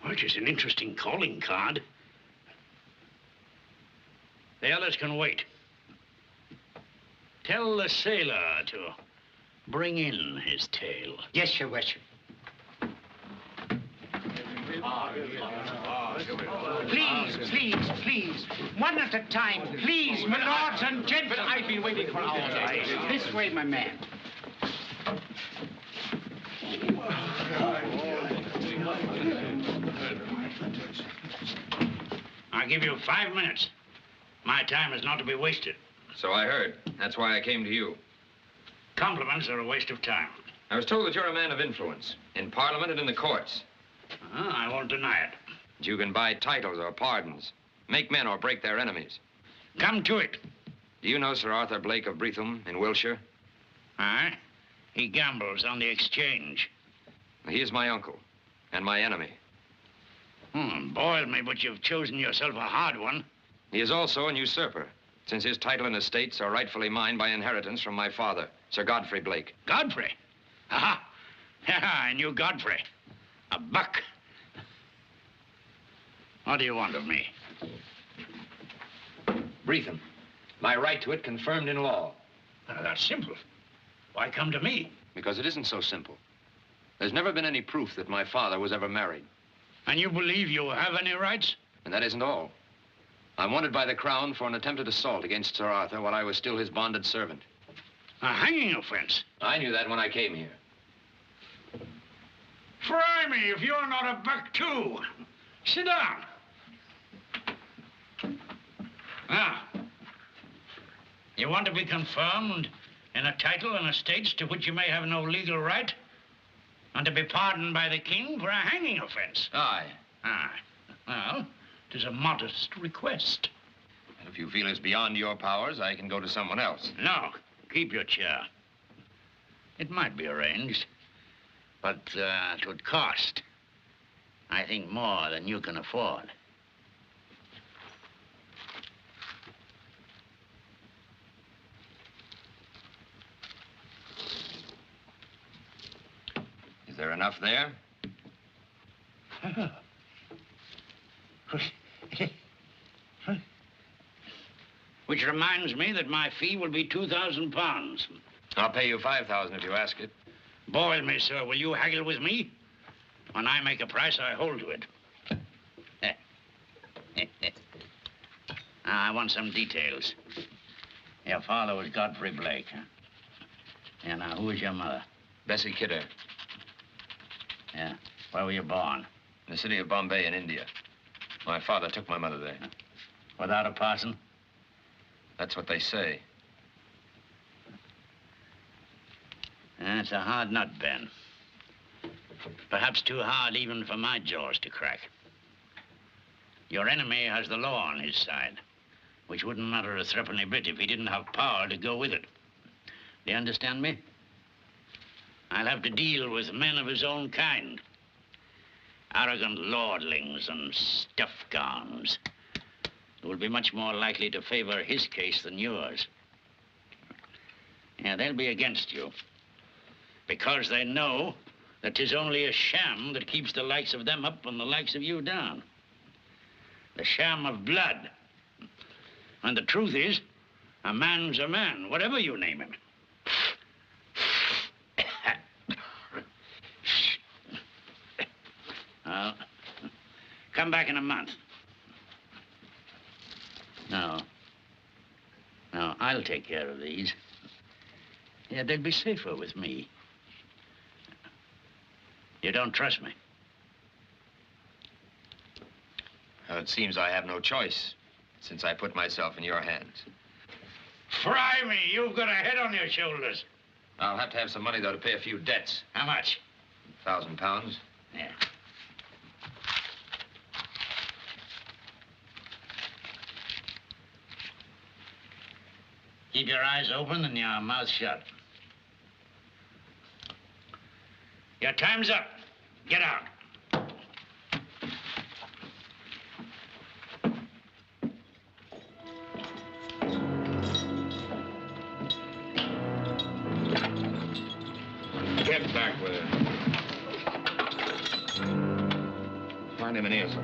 Which is an interesting calling card. The others can wait. Tell the sailor to bring in his tale. Yes, Your Worship. Please, please, please. One at a time, please, my lords and gentlemen. I've been waiting for hours. This way, my man. I'll give you 5 minutes. My time is not to be wasted. So I heard. That's why I came to you. Compliments are a waste of time. I was told that you're a man of influence, in Parliament and in the courts. I won't deny it. That you can buy titles or pardons, make men or break their enemies. Come to it. Do you know Sir Arthur Blake of Breatham in Wiltshire? Aye. He gambles on the exchange. He is my uncle and my enemy. Boil me, but you've chosen yourself a hard one. He is also an usurper, since his title and estates are rightfully mine by inheritance from my father, Sir Godfrey Blake. Godfrey? Aha! I knew Godfrey. A buck. What do you want of me? Breatham. My right to it confirmed in law. That's simple. Why come to me? Because it isn't so simple. There's never been any proof that my father was ever married. And you believe you have any rights? And that isn't all. I'm wanted by the Crown for an attempted assault against Sir Arthur while I was still his bonded servant. A hanging offense? I knew that when I came here. Fry me if you're not a buck, too. Sit down. Now, you want to be confirmed in a title and estates to which you may have no legal right, and to be pardoned by the king for a hanging offense? Aye. Well, it is a modest request. And if you feel it's beyond your powers, I can go to someone else. No, keep your chair. It might be arranged, but it would cost, I think, more than you can afford. Is there enough there? Which reminds me that my fee will be £2,000. I'll pay you 5,000 if you ask it. Boil me, sir. Will you haggle with me? When I make a price, I hold to it. Now, I want some details. Your father was Godfrey Blake, huh? Yeah, now, who was your mother? Bessie Kidder. Yeah. Where were you born? In the city of Bombay in India. My father took my mother there. Without a parson? That's what they say. That's a hard nut, Ben. Perhaps too hard even for my jaws to crack. Your enemy has the law on his side, which wouldn't matter a threepenny bit if he didn't have power to go with it. Do you understand me? I'll have to deal with men of his own kind. Arrogant lordlings and stuff gowns who will be much more likely to favor his case than yours. Yeah, they'll be against you because they know that 'tis only a sham that keeps the likes of them up and the likes of you down. The sham of blood. And the truth is, a man's a man, whatever you name him. Well, come back in a month. No, I'll take care of these. Yeah, they'll be safer with me. You don't trust me? Well, it seems I have no choice, since I put myself in your hands. Fry me! You've got a head on your shoulders. I'll have to have some money, though, to pay a few debts. How much? £1,000. Yeah. Keep your eyes open and your mouth shut. Your time's up. Get out. Get back with it. Find him in here, sir.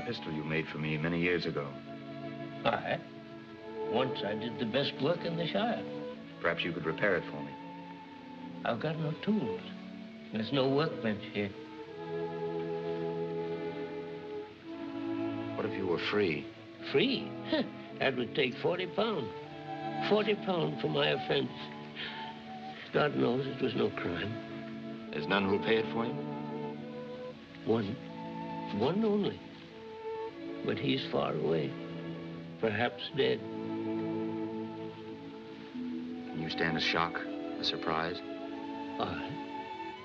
Pistol you made for me many years ago. Aye. Once I did the best work in the Shire. Perhaps you could repair it for me. I've got no tools. There's no workbench here. What if you were free? Free? That would take 40 pounds. 40 pounds for my offense. God knows it was no crime. There's none who'll pay it for you? One. One only. But he's far away. Perhaps dead. Can you stand a shock, a surprise? Aye.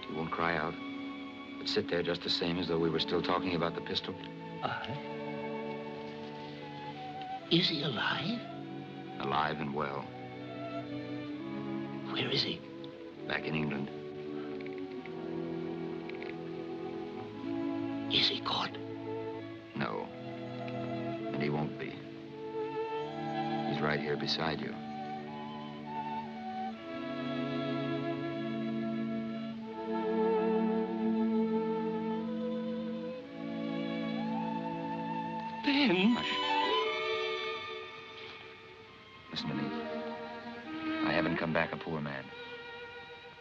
You won't cry out, but sit there just the same as though we were still talking about the pistol? Aye. Is he alive? Alive and well. Where is he? Back in England. Is he caught? No. And he won't be. He's right here beside you. Ben! Hush. Listen to me. I haven't come back a poor man.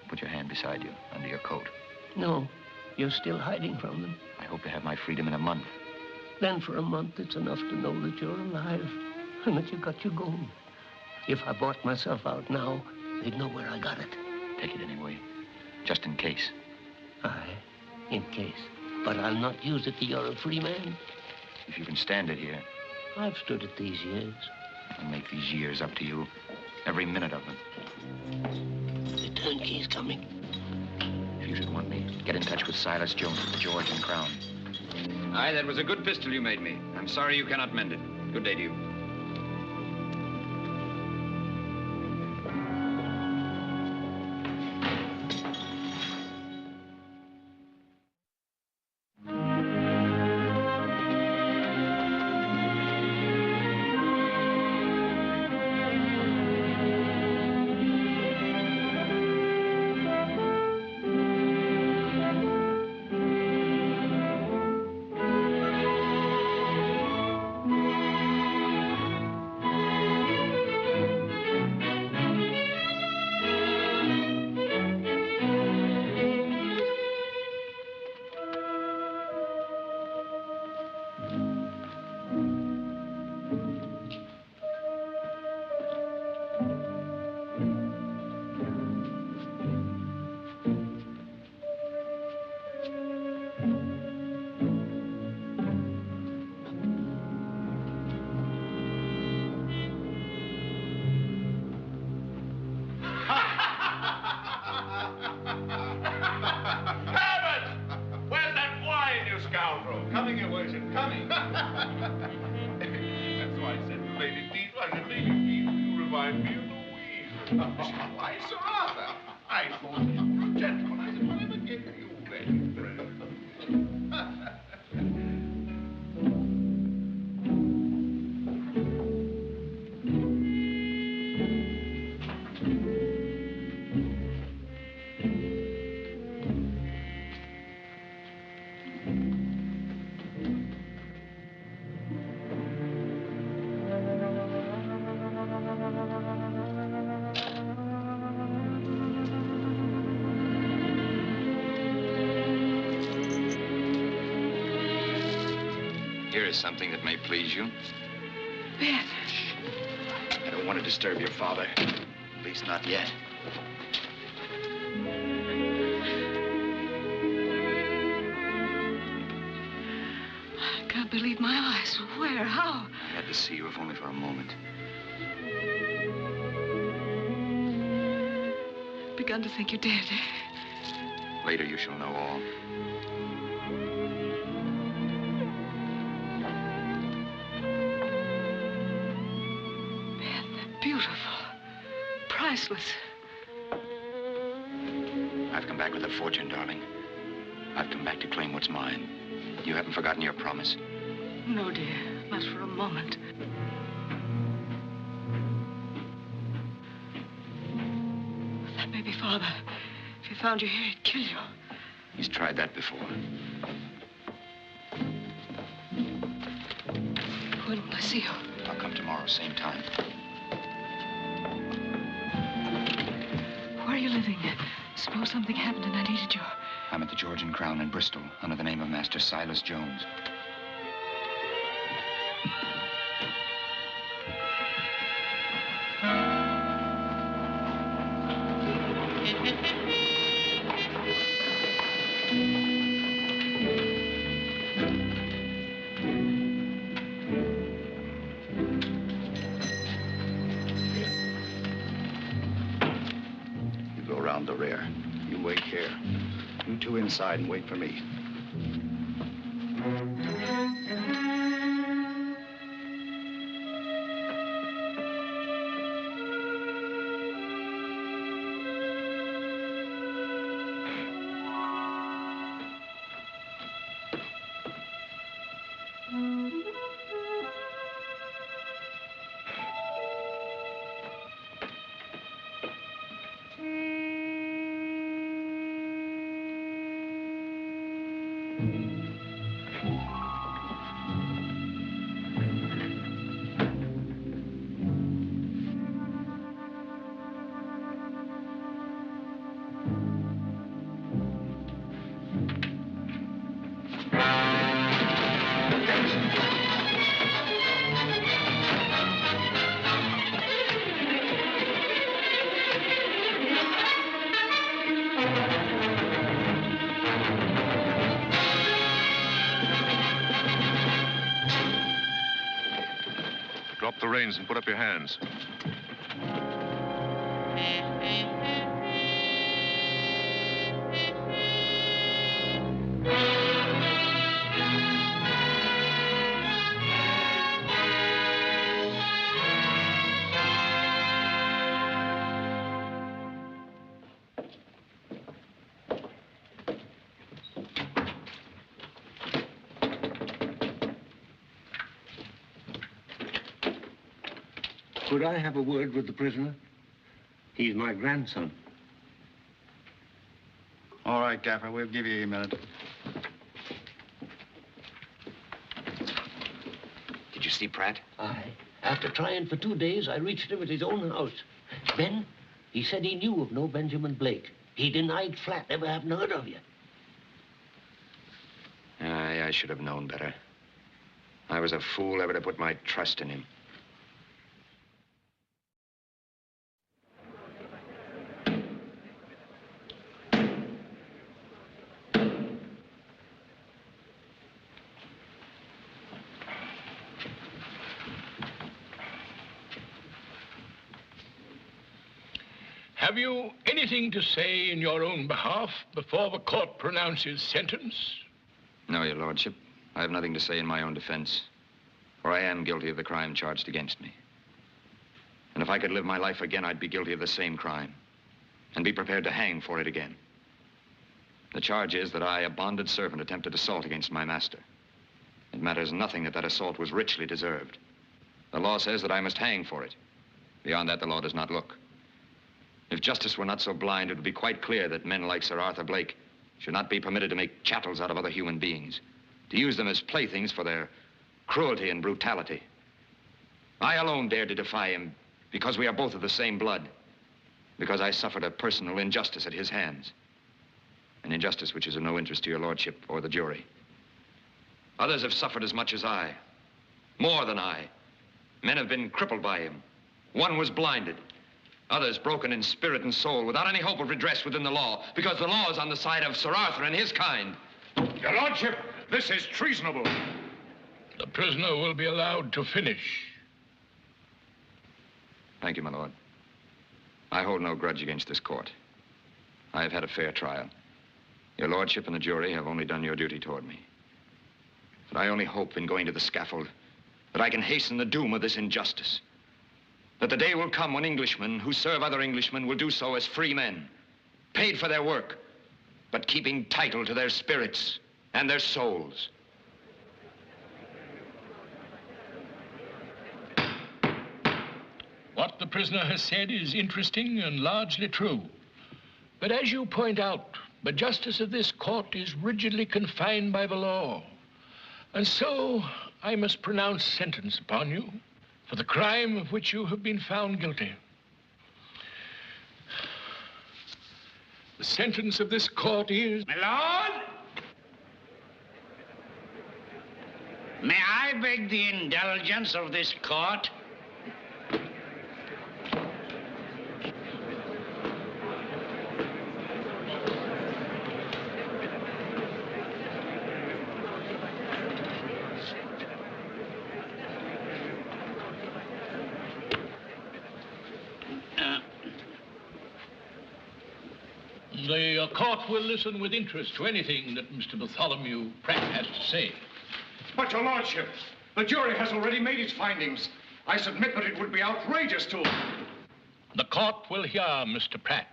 Put your hand beside you, under your coat. No, you're still hiding from them. I hope to have my freedom in a month. Then for a month, it's enough to know that you're alive and that you got your gold. If I bought myself out now, they'd know where I got it. Take it anyway, just in case. Aye, in case. But I'll not use it till you're a free man. If you can stand it here. I've stood it these years. I'll make these years up to you. Every minute of them. The turnkey's coming. If you should want me, get in touch with Silas Jones at the George and Crown. Aye, that was a good pistol you made me. I'm sorry you cannot mend it. Good day to you. Why, Sir Arthur, I thought you gentlemen, I never gave you wedding present. Here is something that may please you. Ben. I don't want to disturb your father. At least not yet. I can't believe my eyes. Where? How? I had to see you, if only for a moment. Begun to think you're dead. Later you shall know all. Beautiful. Priceless. I've come back with a fortune, darling. I've come back to claim what's mine. You haven't forgotten your promise. No, dear. Not for a moment. That may be Father. If he found you here, he'd kill you. He's tried that before. When will I see you? I'll come tomorrow, same time. Where are you living? Suppose something happened and I needed you. I'm at the George and Crown in Bristol, under the name of Master Silas Jones. The rear. You wait here. You two inside and wait for me. Drop the reins and put up your hands. Could I have a word with the prisoner? He's my grandson. All right, Gaffer, we'll give you a minute. Did you see Pratt? Aye. After trying for 2 days, I reached him at his own house. Then, he said he knew of no Benjamin Blake. He denied flat, never having heard of you. Aye, I should have known better. I was a fool ever to put my trust in him. Have you anything to say in your own behalf before the court pronounces sentence? No, Your Lordship. I have nothing to say in my own defense, for I am guilty of the crime charged against me. And if I could live my life again, I'd be guilty of the same crime and be prepared to hang for it again. The charge is that I, a bonded servant, attempted assault against my master. It matters nothing that that assault was richly deserved. The law says that I must hang for it. Beyond that, the law does not look. If justice were not so blind, it would be quite clear that men like Sir Arthur Blake should not be permitted to make chattels out of other human beings, to use them as playthings for their cruelty and brutality. I alone dared to defy him because we are both of the same blood, because I suffered a personal injustice at his hands, an injustice which is of no interest to your lordship or the jury. Others have suffered as much as I, more than I. Men have been crippled by him. One was blinded. Others broken in spirit and soul without any hope of redress within the law, because the law is on the side of Sir Arthur and his kind. Your lordship, this is treasonable. The prisoner will be allowed to finish. Thank you, my lord. I hold no grudge against this court. I have had a fair trial. Your lordship and the jury have only done your duty toward me. But I only hope in going to the scaffold that I can hasten the doom of this injustice. That the day will come when Englishmen who serve other Englishmen will do so as free men, paid for their work, but keeping title to their spirits and their souls. What the prisoner has said is interesting and largely true. But as you point out, the justice of this court is rigidly confined by the law. And so I must pronounce sentence upon you for the crime of which you have been found guilty. The sentence of this court is... My lord? May I beg the indulgence of this court? The court will listen with interest to anything that Mr. Bartholomew Pratt has to say. But, your lordship, the jury has already made its findings. I submit that it would be outrageous to... The court will hear Mr. Pratt.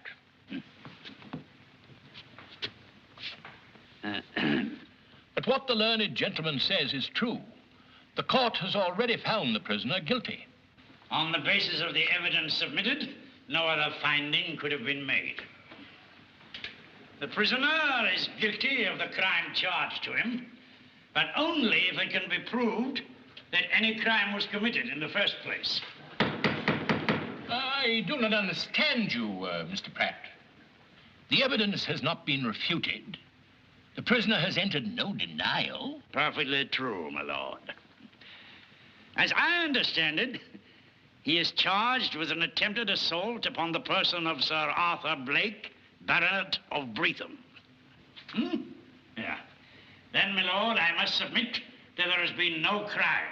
But what the learned gentleman says is true. The court has already found the prisoner guilty. On the basis of the evidence submitted, no other finding could have been made. The prisoner is guilty of the crime charged to him, but only if it can be proved that any crime was committed in the first place. I do not understand you, Mr. Pratt. The evidence has not been refuted. The prisoner has entered no denial. Perfectly true, my lord. As I understand it, he is charged with an attempted assault upon the person of Sir Arthur Blake, Baronet of Breatham. Yeah. Then, my lord, I must submit that there has been no crime.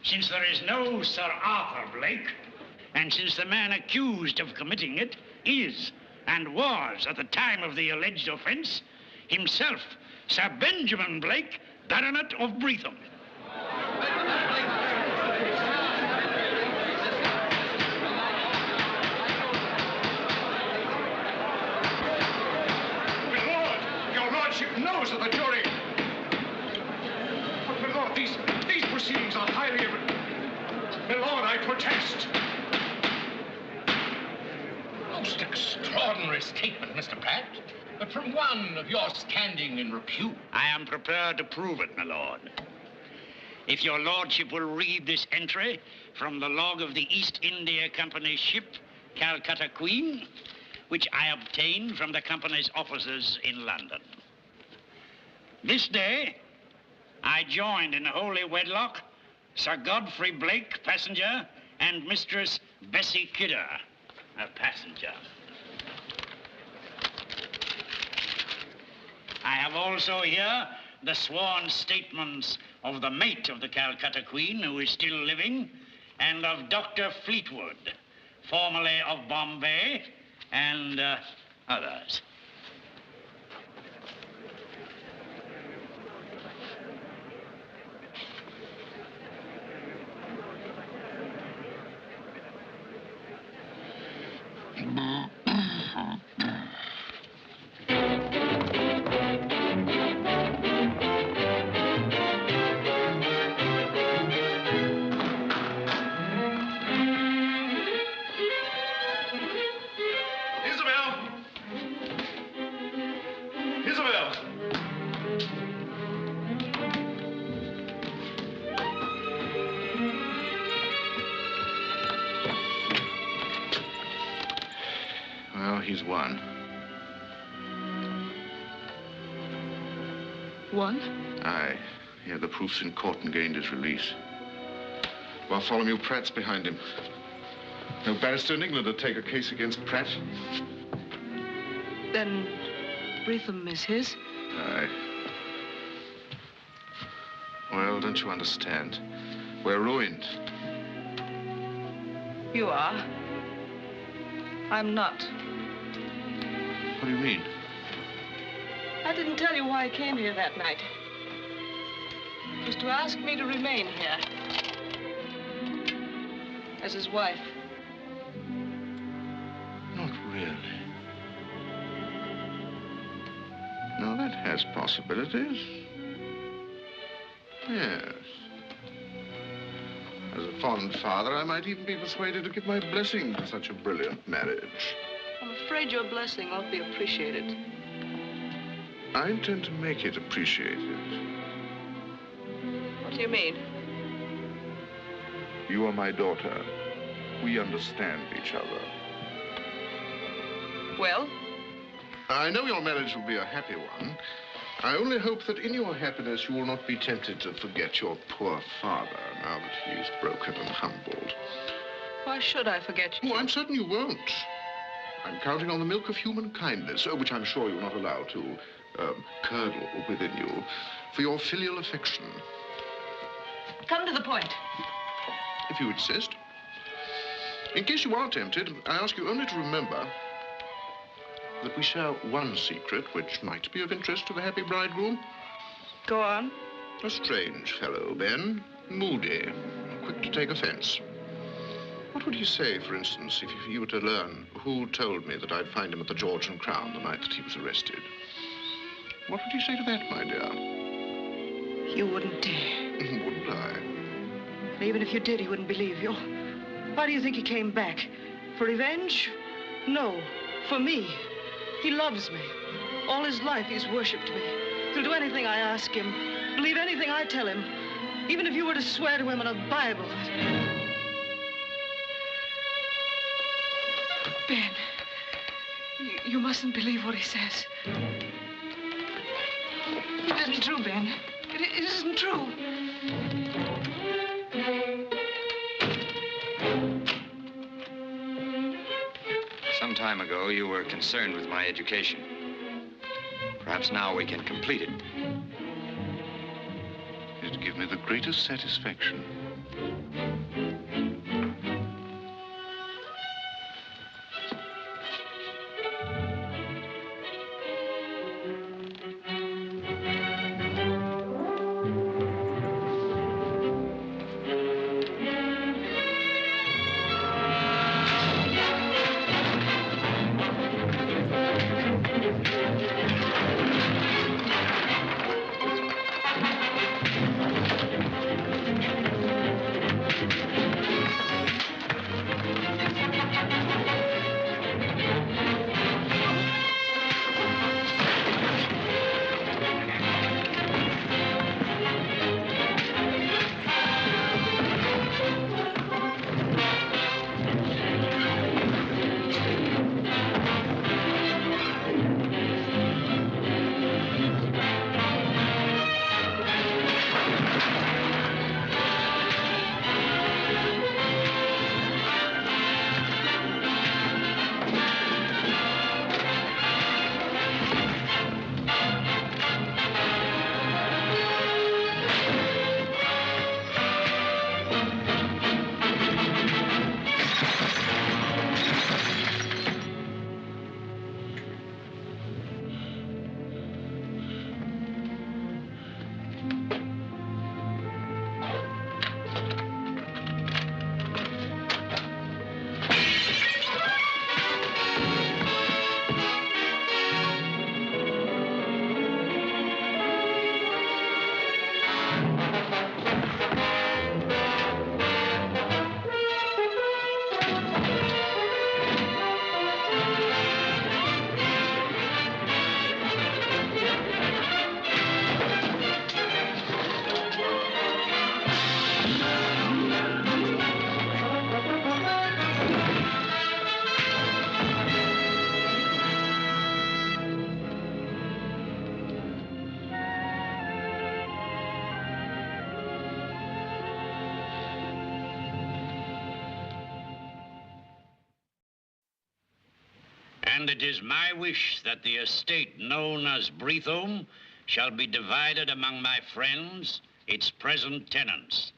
Since there is no Sir Arthur Blake, and since the man accused of committing it is, and was at the time of the alleged offense, himself Sir Benjamin Blake, Baronet of Breatham. Knows of the jury. But, my lord, these proceedings are highly... My lord, I protest. Most extraordinary statement, Mr. Pratt. But from one of your standing in repute. I am prepared to prove it, my lord. If your lordship will read this entry from the log of the East India Company's ship, Calcutta Queen, which I obtained from the company's officers in London. This day, I joined in holy wedlock Sir Godfrey Blake, passenger, and Mistress Bessie Kidder, a passenger. I have also here the sworn statements of the mate of the Calcutta Queen, who is still living, and of Dr. Fleetwood, formerly of Bombay, and others. Isabel! Well, he's won. Won? Aye. He had the proofs in court and gained his release. Bartholomew Pratt's behind him. No barrister in England would take a case against Pratt. Then Breatham is his? Aye. Well, don't you understand? We're ruined. You are. I'm not. What do you mean? I didn't tell you why I came here that night. It was to ask me to remain here. As his wife. Not really. No, that has possibilities. Yes. As a fond father, I might even be persuaded to give my blessing to such a brilliant marriage. I'm afraid your blessing won't be appreciated. I intend to make it appreciated. What do you mean? You are my daughter. We understand each other. Well? I know your marriage will be a happy one. I only hope that in your happiness you will not be tempted to forget your poor father now that he is broken and humbled. Why should I forget you? Oh, I'm certain you won't. I'm counting on the milk of human kindness, which I'm sure you're not allowed to curdle within you, for your filial affection. Come to the point. If you insist. In case you are tempted, I ask you only to remember that we share one secret which might be of interest to the happy bridegroom. Go on. A strange fellow, Ben. Moody. Quick to take offense. What would he say, for instance, if you were to learn who told me that I'd find him at the George and Crown the night that he was arrested? What would you say to that, my dear? You wouldn't dare. Wouldn't I? And even if you did, he wouldn't believe you. Why do you think he came back? For revenge? No, for me. He loves me. All his life, he's worshipped me. He'll do anything I ask him, believe anything I tell him, even if you were to swear to him on a Bible. Ben, you mustn't believe what he says. It isn't true, Ben. It isn't true. Some time ago, you were concerned with my education. Perhaps now we can complete it. It'd give me the greatest satisfaction. And it is my wish that the estate known as Breathholme shall be divided among my friends, its present tenants,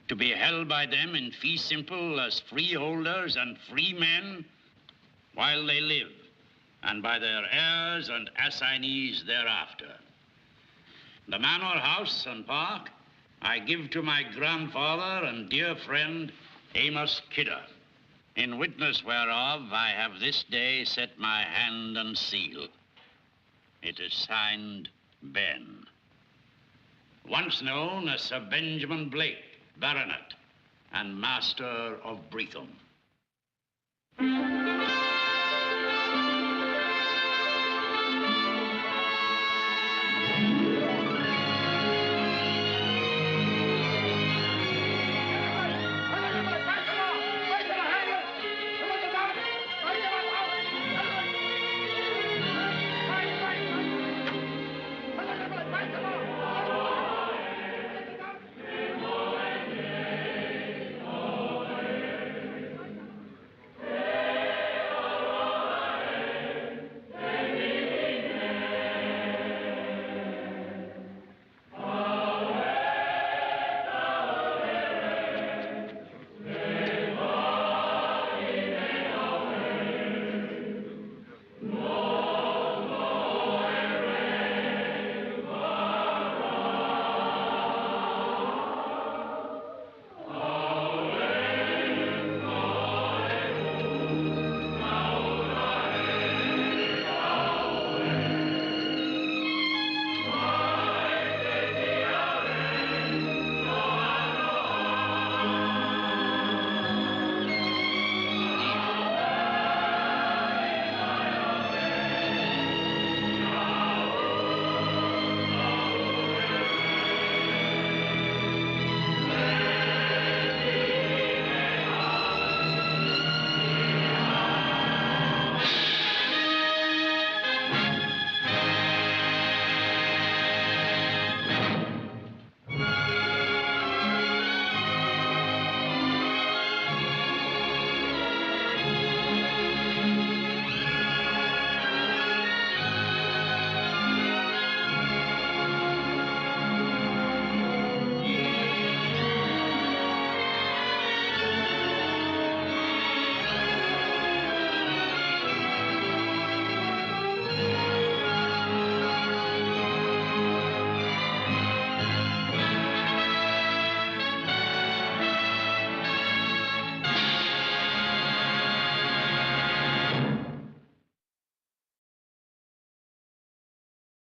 to be held by them in fee simple as freeholders and free men while they live, and by their heirs and assignees thereafter. The manor house and park I give to my grandfather and dear friend, Amos Kidder, in witness whereof I have this day set my hand and seal. It is signed, Ben. Once known as Sir Benjamin Blake, Baronet, and Master of Breathholme.